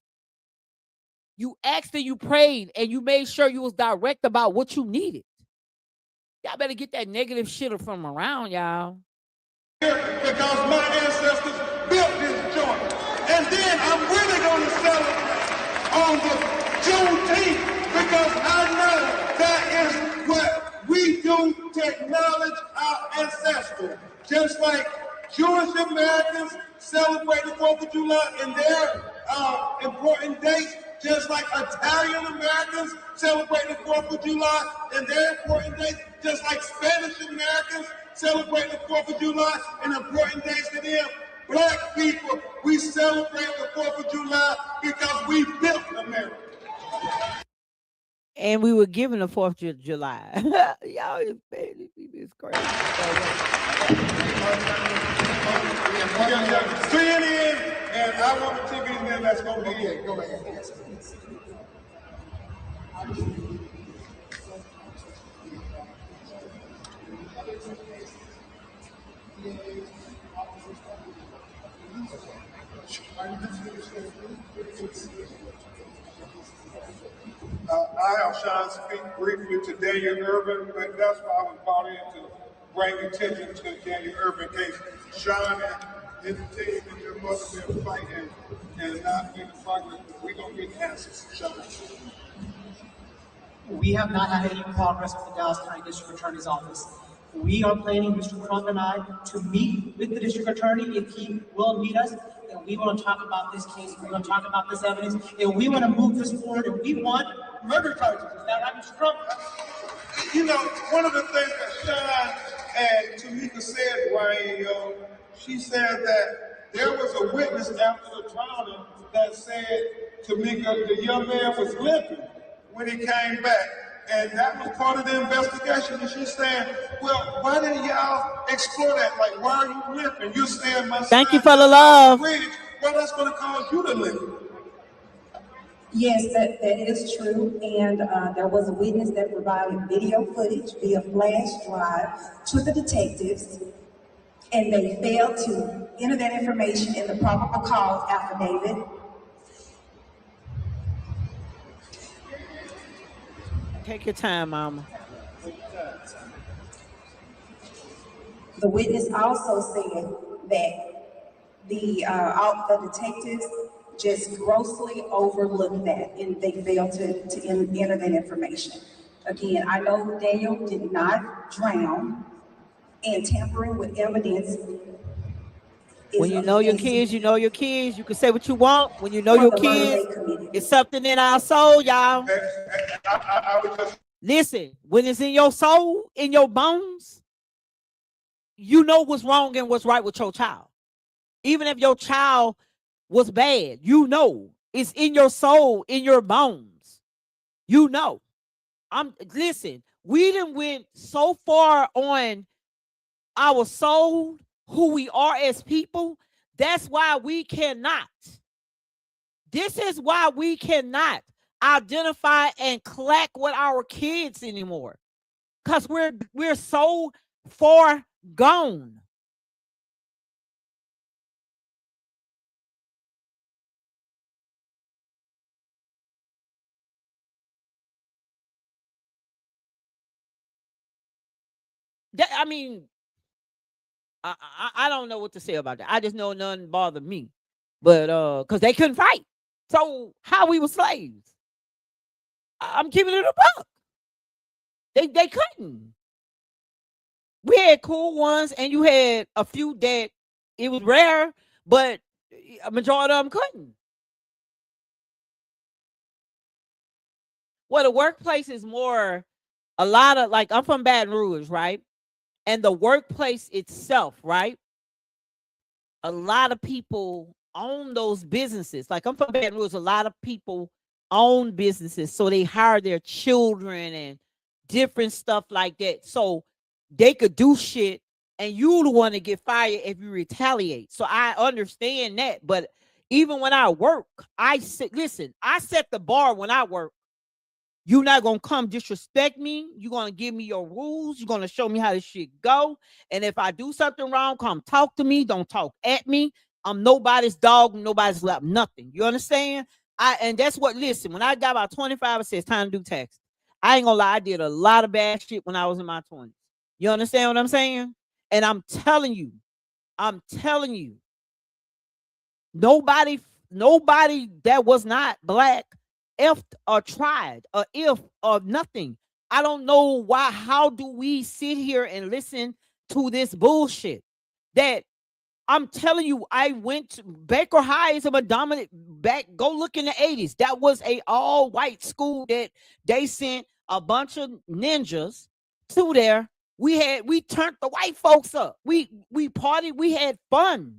You asked and you prayed and you made sure you was direct about what you needed. Y'all better get that negative shit from around, y'all. Because my ancestors built this joint. And then I'm really going to celebrate on the Juneteenth because I know that is what we do to acknowledge our ancestors. Just like Jewish Americans celebrate the 4th of July in their important dates, just like Italian Americans celebrate the 4th of July and their important dates, just like Spanish Americans celebrate the 4th of July and important dates to them. Black people, we celebrate the 4th of July because we built America. And we were given the 4th of July. Y'all is crazy. It's crazy. CNN and I want the TV man that's going to be it. Go ahead. I'll Sean speak briefly to Daniel Irvin, but that's why I was brought in to bring attention to the Daniel Irvin case. Sean and the team and your mother been fighting and not making progress, but we're going to get answers, Sean. We have not had any progress with the Dallas County District Attorney's Office. We are planning, Mr. Crump and I, to meet with the District Attorney if he will meet us, and we want to talk about this case, we're going to talk about this evidence, and we want to move this forward, and we want murder charges. Is that right, Mr. Crump? You know, one of the things that Sean and Tamika said, Ryan, she said that there was a witness after the trial that said Tamika, the young man was limping when he came back. And that was part of the investigation. And she's saying, well, why didn't y'all explore that? Like, why are you limping? You're saying my Thank son you for the is love. bridge. Well, that's going to cause you to limp. Yes, that is true, and there was a witness that provided video footage via flash drive to the detectives, and they failed to enter that information in the probable cause affidavit. Take your time, Mama. The witness also said that the detectives just grossly overlooked that, and they failed to enter that information. Again, I know Daniel did not drown, and tampering with evidence. When you know your kids, you know your kids. You can say what you want. When you know your kids, it's something in our soul, y'all. Listen, when it's in your soul, in your bones, you know what's wrong and what's right with your child. Even if your child was bad, you know it's in your soul, in your bones. You know. Listen, we done went so far on our soul, who we are as people. That's why we cannot. This is why we cannot identify and clack with our kids anymore. Because we're so far gone. I mean, I don't know what to say about that. I just know none bothered me. But because they couldn't fight. So how we were slaves? I'm keeping it a buck. They couldn't. We had cool ones, and you had a few that it was rare, but a majority of them couldn't. Well, the workplace is more a lot of, like, I'm from Baton Rouge, right? And the workplace itself, right? A lot of people own those businesses. Like, I'm from Baton Rouge, a lot of people own businesses, so they hire their children and different stuff like that. So they could do shit, and you the one to get fired if you retaliate. So I understand that. But even when I work, I set the bar when I work. You're not going to come disrespect me. You're going to give me your rules. You're going to show me how this shit go. And if I do something wrong, come talk to me. Don't talk at me. I'm nobody's dog, nobody's lap, nothing. You understand? And that's what, listen, when I got about 25, it says time to do taxes. I ain't gonna lie, I did a lot of bad shit when I was in my 20s. You understand what I'm saying? And I'm telling you, nobody that was not black if or tried or if or nothing. I don't know why. How do we sit here and listen to this bullshit? That I'm telling you, I went to Baker High is a dominant back. Go look in the 80s. That was a all white school that they sent a bunch of ninjas to there. We turned the white folks up. We partied. We had fun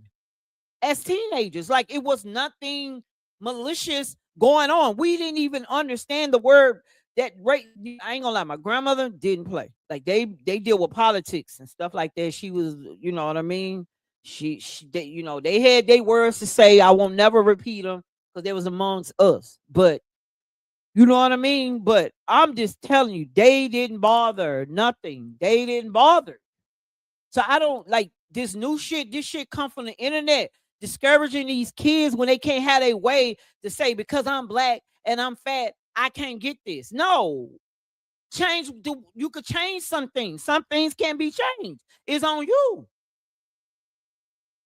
as teenagers. Like, it was nothing malicious going on. We didn't even understand the word that right. I ain't gonna lie, my grandmother didn't play. Like, they deal with politics and stuff like that. She was, you know what I mean? They had their words to say. I won't never repeat them because they was amongst us. But you know what I mean? But I'm just telling you, they didn't bother. Nothing. They didn't bother. So I don't like this new shit. This shit come from the internet, discouraging these kids when they can't have their way to say, because I'm black and I'm fat, I can't get this. No. You could change some things. Some things can be changed. It's on you.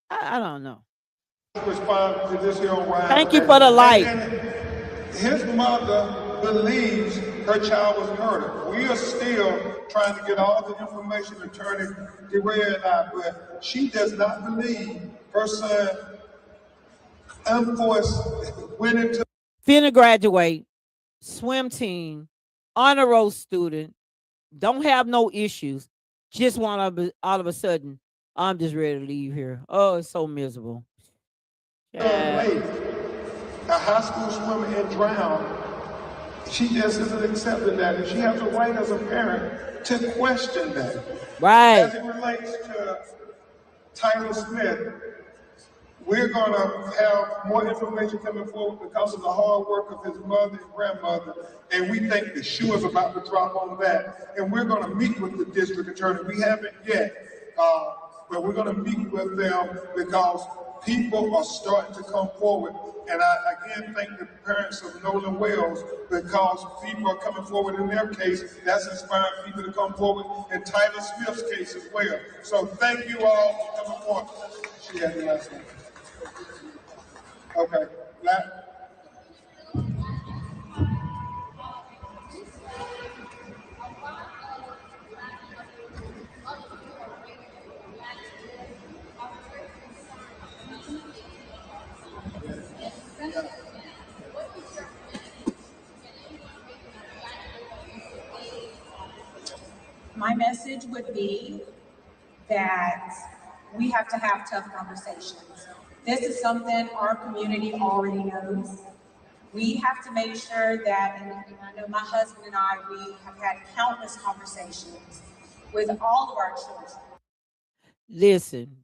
I don't know. Respond to this here on Ryan. Thank you for the light. His mother believes her child was murdered. We are still trying to get all the information, Attorney DeRay and I, but she does not believe her son unforced went into. Finna graduate, swim team, honor roll student, don't have no issues. Just want to all of a sudden, I'm just ready to leave here. Oh, it's so miserable. Lady, a high school swimmer and drowned. She just isn't accepting that, and she has a right as a parent to question that. Right. As it relates to Tyler Smith, we're going to have more information coming forward because of the hard work of his mother and grandmother, and we think the shoe is about to drop on that. And we're going to meet with the district attorney. We haven't yet, but we're going to meet with them because people are starting to come forward. And I again thank the parents of Nolan Wells because people are coming forward in their case. That's inspiring people to come forward in Tyler Smith's case as well. So thank you all for coming forward. She had the last one. Okay. My message would be that we have to have tough conversations. This is something our community already knows. We have to make sure that, and I know my husband and I, we have had countless conversations with all of our children. Listen,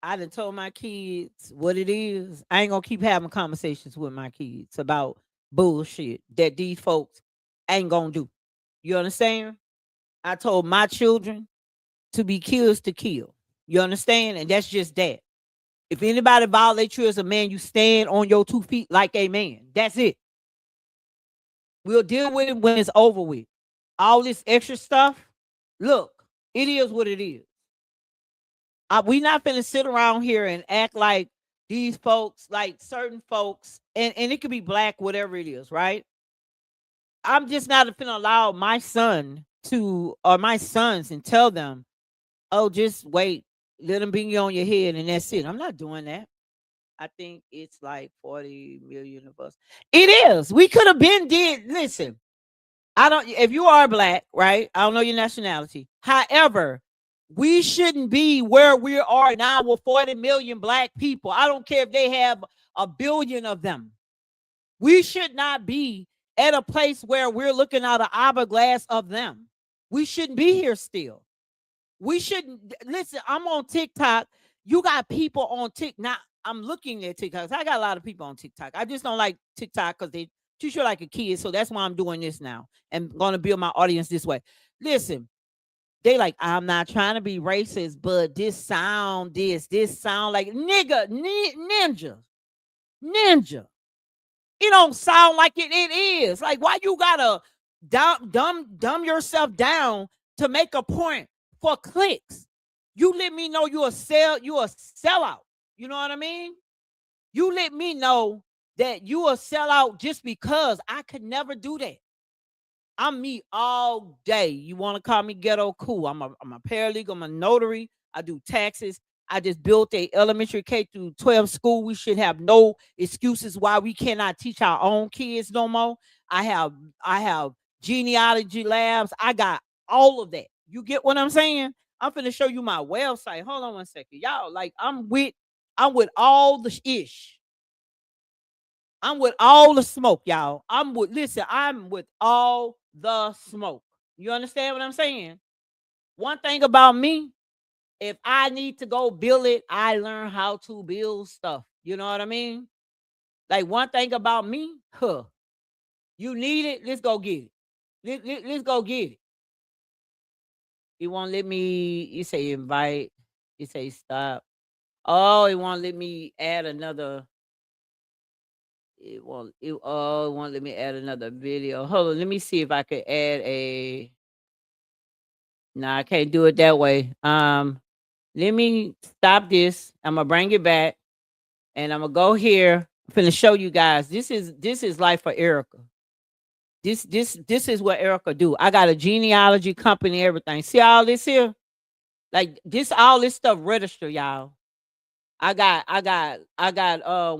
I done told my kids what it is. I ain't gonna keep having conversations with my kids about bullshit that these folks ain't gonna do. You understand? I told my children to be kills to kill. You understand? And that's just that. If anybody violates you as a man, you stand on your 2 feet like a man. That's it. We'll deal with it when it's over with. All this extra stuff, look, it is what it is. We not finna sit around here and act like these folks, like certain folks, and it could be black, whatever it is, right? I'm just not finna allow my son to, or my sons, and tell them, oh, just wait, let them bring you on your head and that's it. I'm not doing that. I think it's like 40 million of us. It is. We could have been did. Listen, I don't, if you are black, right? I don't know your nationality. However, we shouldn't be where we are now with 40 million black people. I don't care if they have a billion of them. We should not be at a place where we're looking out an hourglass of them. We shouldn't be here still. We shouldn't. Listen, I'm on TikTok. You got people on TikTok. Now, I'm looking at TikTok. I got a lot of people on TikTok. I just don't like TikTok because they treat you like a kid. So that's why I'm doing this now and going to build my audience this way. Listen, they like, I'm not trying to be racist, but this sound like ninja. It don't sound like it is. Like, why you gotta dumb yourself down to make a point for clicks? You let me know you a sellout. You know what I mean? You let me know that you a sellout just because I could never do that. I'm me all day. You want to call me ghetto? Cool. I'm a paralegal. I'm a notary. I do taxes. I just built a elementary K through 12 school. We should have no excuses why we cannot teach our own kids no more. I have genealogy labs. I got all of that. You get what I'm saying? I'm finna show you my website. Hold on one second. Y'all, like I'm with all the ish. I'm with all the smoke, y'all. I'm with all the smoke. You understand what I'm saying? One thing about me, if I need to go build it, I learn how to build stuff. You know what I mean? Like one thing about me, you need it, let's go get it. Let's go get it. It won't let me, you say invite, you say stop. Oh, it won't let me add another. It won't let me add another video. Hold on, let me see if I could add a. No, I can't do it that way. Let me stop this. I'm gonna bring it back, and I'm gonna go here. I'm finna show you guys. This is life for Erica. This is what Erica do. I got a genealogy company, everything. See all this here? Like this, all this stuff register, y'all. I got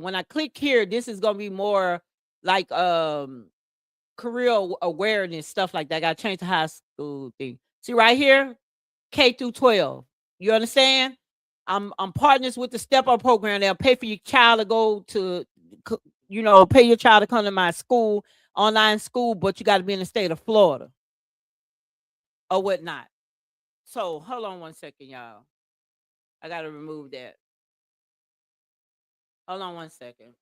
when I click here, this is gonna be more like career awareness, stuff like that. I gotta change the high school thing. See right here, K through 12. You understand? I'm partners with the Step Up program. They'll pay for your child to go to, pay your child to come to my school, online school, but you got to be in the state of Florida or whatnot. So hold on one second, y'all. I gotta remove that. Hold on one second.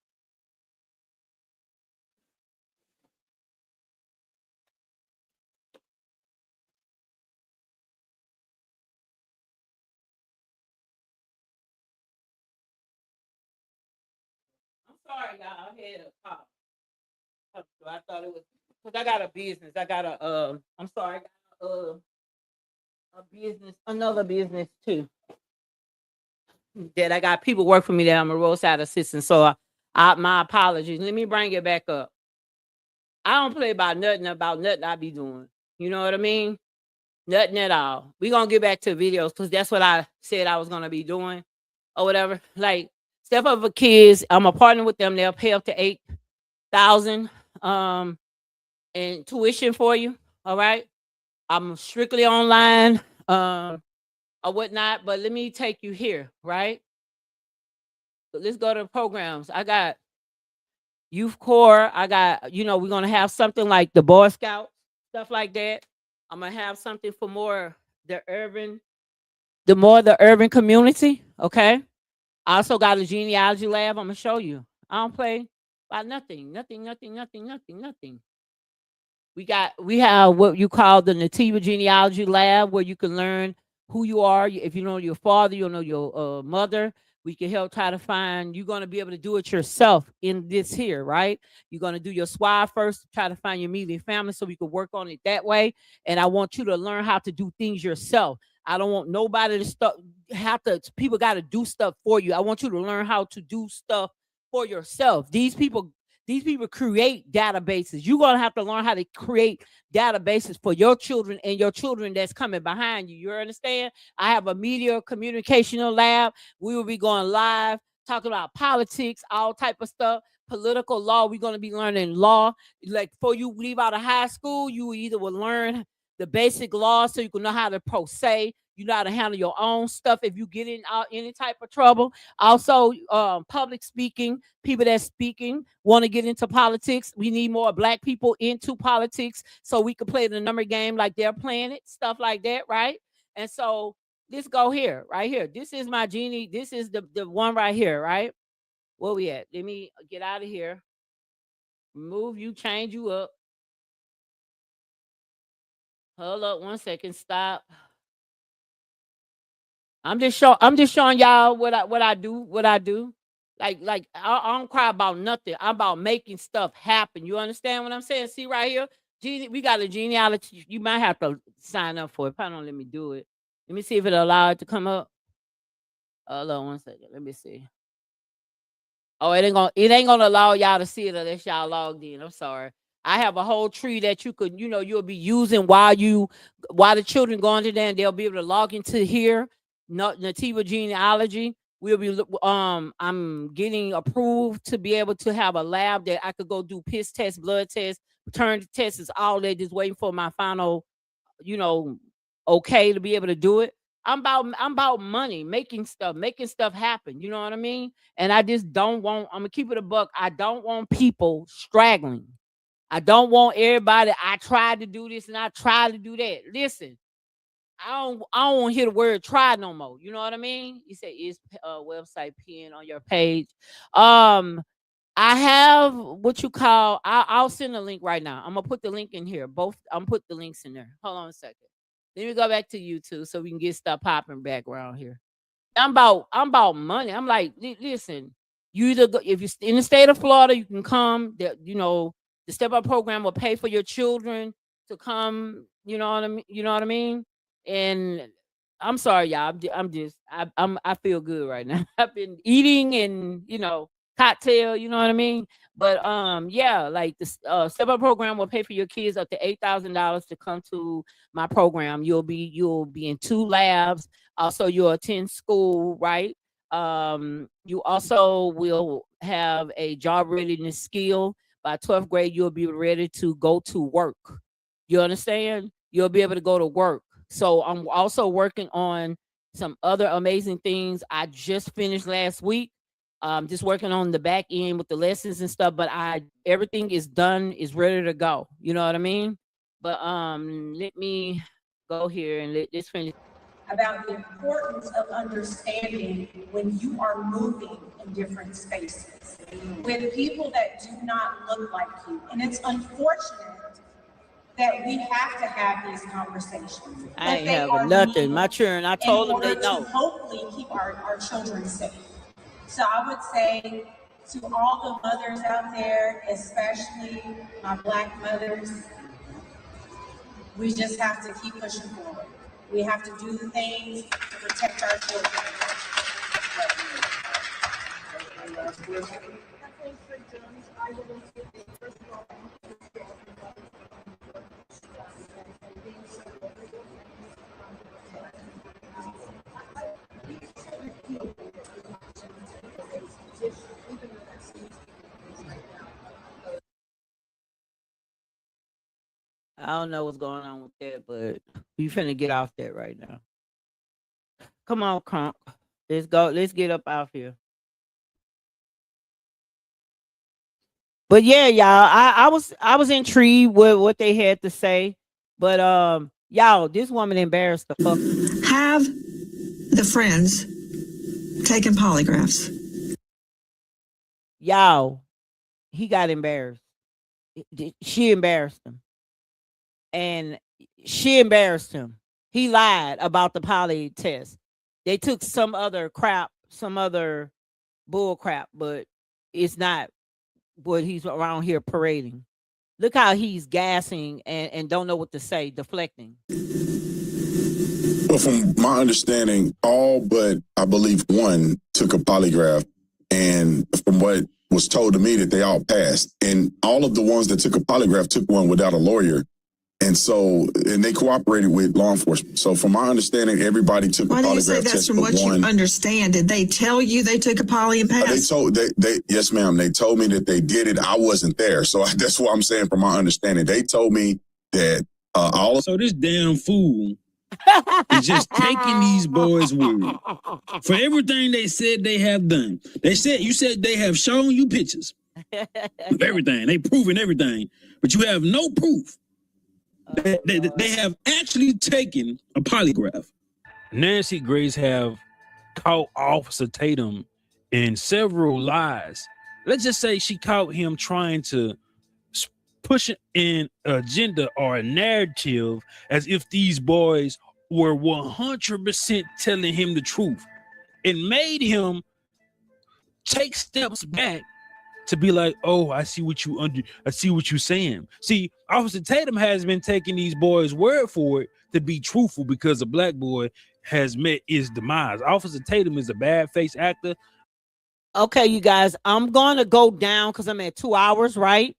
I'm sorry, y'all. I had a call. I thought it was because I got a business. I got a I'm sorry, I got a business, another business too. That I got people work for me that I'm a roadside assistant. So my apologies. Let me bring it back up. I don't play about nothing I be doing. You know what I mean? Nothing at all. We gonna get back to videos because that's what I said I was gonna be doing or whatever. Like Step Up for Kids, I'm a partner with them. They'll pay up to 8,000 in tuition for you. All right. I'm strictly online or whatnot, but let me take you here, right? So let's go to the programs. I got Youth Corps. I got, we're gonna have something like the Boy Scouts, stuff like that. I'm gonna have something for more the urban, the urban community. Okay. I also got a genealogy lab. I'm gonna show you. I don't play by nothing, nothing. We have what you call the Nativa Genealogy Lab, where you can learn who you are. If you know your father, you'll know your mother. We can help try to find. You're going to be able to do it yourself in this here, right? You're going to do your SWOT first, try to find your immediate family, so we can work on it that way. And I want you to learn how to do things yourself. I don't want nobody to people got to do stuff for you. I want you to learn how to do stuff for yourself. These people create databases. You're going to have to learn how to create databases for your children and your children that's coming behind you. You understand? I have a media communicational lab. We will be going live, talking about politics, all type of stuff, political law. We're going to be learning law. Like before you leave out of high school, you either will learn the basic law so you can know how to pro se. You know how to handle your own stuff if you get in any type of trouble. Also, public speaking, people that speaking want to get into politics. We need more black people into politics so we can play the number game like they're playing it, stuff like that, right? And so let's go here, right here. This is my genie. This is the one right here, right? Where we at? Let me get out of here. Move you, change you up. Hold up 1 second. Stop. I'm just showing y'all what I do. Like I don't cry about nothing. I'm about making stuff happen. You understand what I'm saying? See right here, we got a genealogy. You might have to sign up for it. Probably don't let me do it. Let me see if it'll allow it to come up. Hold on 1 second. Let me see. Oh, it ain't gonna allow y'all to see it unless y'all logged in. I'm sorry. I have a whole tree that you could, you'll be using while the children go into there, and they'll be able to log into here. Nativa genealogy. I'm getting approved to be able to have a lab that I could go do piss tests, blood tests, paternity tests, is all that. Just waiting for my final, you know, okay to be able to do it. I'm about money, making stuff happen. You know what I mean? And I just don't want. I'm gonna keep it a buck. I don't want people straggling. I don't want everybody. I tried to do this and I tried to do that. Listen, I don't want to hear the word try no more. You know what I mean? You say is website pin on your page. Um, I have what you call. I'll send a link right now. I'm gonna put the link in here. Both. I'm put the links in there. Hold on a second. Let me go back to YouTube so we can get stuff popping back around here. I'm about money. I'm like, listen, you either go, if you're in the state of Florida, you can come. The Step Up program will pay for your children to come. You know what I mean? You know what I mean? And I'm sorry, y'all. I feel good right now. I've been eating and cocktail, you know what I mean? But yeah, like this step up program will pay for your kids up to $8,000 to come to my program. You'll be in 2 labs. Also, you'll attend school, right? You also will have a job readiness skill. By 12th grade, you'll be ready to go to work. You understand? You'll be able to go to work. So I'm also working on some other amazing things. I just finished last week. Just working on the back end with the lessons and stuff, but I everything is done, is ready to go. You know what I mean? But let me go here and let this finish. About the importance of understanding when you are moving in different spaces with people that do not look like you. And it's unfortunate that we have to have these conversations. I But ain't they having are nothing. My needed children, I in told them order they to know. hopefully keep our children safe. So I would say to all the mothers out there, especially my Black mothers, we just have to keep pushing forward. We have to do the things to protect our children. I don't know what's going on with that, but we finna get off that right now. Come on, Crump. Let's go. Let's get up out here. But yeah, y'all, I was intrigued with what they had to say. But y'all, this woman embarrassed the fuck. Have the friends taken polygraphs? Y'all, he got embarrassed. She embarrassed him. And she embarrassed him. He lied about the poly test. They took some other crap, some other bull crap, but it's not what he's around here parading. Look how he's gassing and don't know what to say, deflecting. Well, from my understanding, all but I believe one took a polygraph, and from what was told to me, that they all passed. And all of the ones that took a polygraph took one without a lawyer. And they cooperated with law enforcement. So from my understanding, everybody took a polygraph. Why do you say that's test from but what one. you understand? Did they tell you they took a poly and passed? Yes, ma'am. They told me that they did it. I wasn't there. So that's what I'm saying from my understanding. They told me that all of. So this damn fool is just taking these boys' word for everything they said they have done. You said they have shown you pictures of everything. They proven everything, but you have no proof. They have actually taken a polygraph. Nancy Grace have caught Officer Tatum in several lies. Let's just say she caught him trying to push an agenda or a narrative as if these boys were 100% telling him the truth. It made him take steps back to be like, oh, I see what you're saying. See, Officer Tatum has been taking these boys' word for it to be truthful because a black boy has met his demise. Officer Tatum is a bad face actor. Okay, you guys, I'm gonna go down because I'm at 2 hours, right?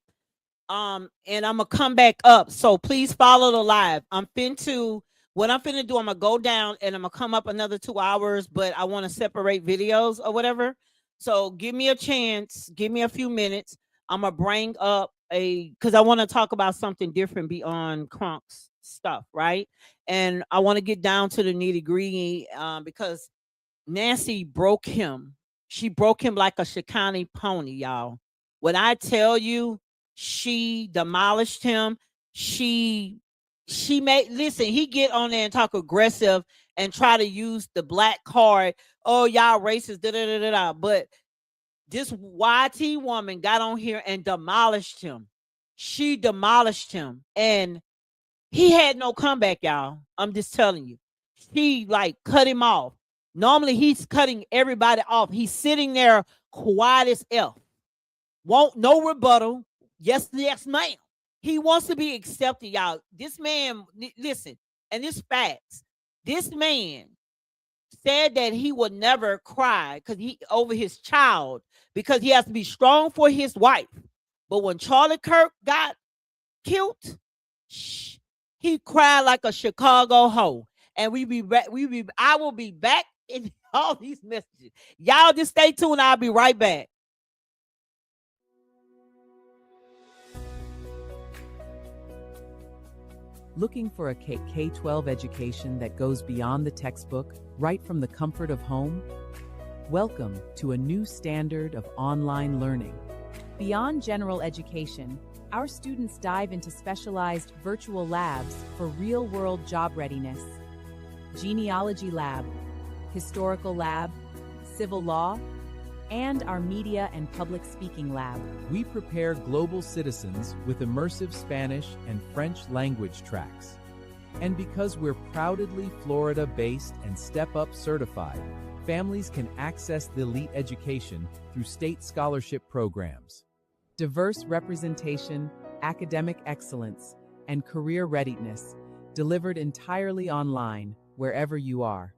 And I'm gonna come back up. So please follow the live. What I'm finna do, I'm gonna go down and I'm gonna come up another 2 hours, but I want to separate videos or whatever. So give me a chance, give me a few minutes. I'm gonna bring up because I want to talk about something different beyond Crunk's stuff, right? And I want to get down to the nitty gritty because Nancy broke him. She broke him like a Shikani pony, y'all. When I tell you, she demolished him. She made listen. He get on there and talk aggressive and try to use the black card. Oh, y'all racist. Da da da da da. But this YT woman got on here and demolished him. She demolished him, and he had no comeback, y'all. I'm just telling you. She like cut him off. Normally he's cutting everybody off. He's sitting there quiet as F. Won't no rebuttal. Yes, yes, ma'am. He wants to be accepted, y'all. This man, listen, and this facts. This man said that he would never cry because he over his child because he has to be strong for his wife. But when Charlie Kirk got killed, he cried like a Chicago hoe. And I will be back in all these messages. Y'all just stay tuned. I'll be right back. Looking for a K-12 education that goes beyond the textbook, right from the comfort of home? Welcome to a new standard of online learning. Beyond general education, our students dive into specialized virtual labs for real-world job readiness. Genealogy lab, historical lab, civil law, and our media and public speaking lab. We prepare global citizens with immersive Spanish and French language tracks. And because we're proudly Florida-based and Step Up certified, families can access the elite education through state scholarship programs. Diverse representation, academic excellence, and career readiness, delivered entirely online, wherever you are.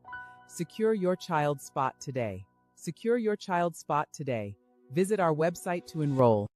Secure your child's spot today. Secure your child's spot today. Visit our website to enroll.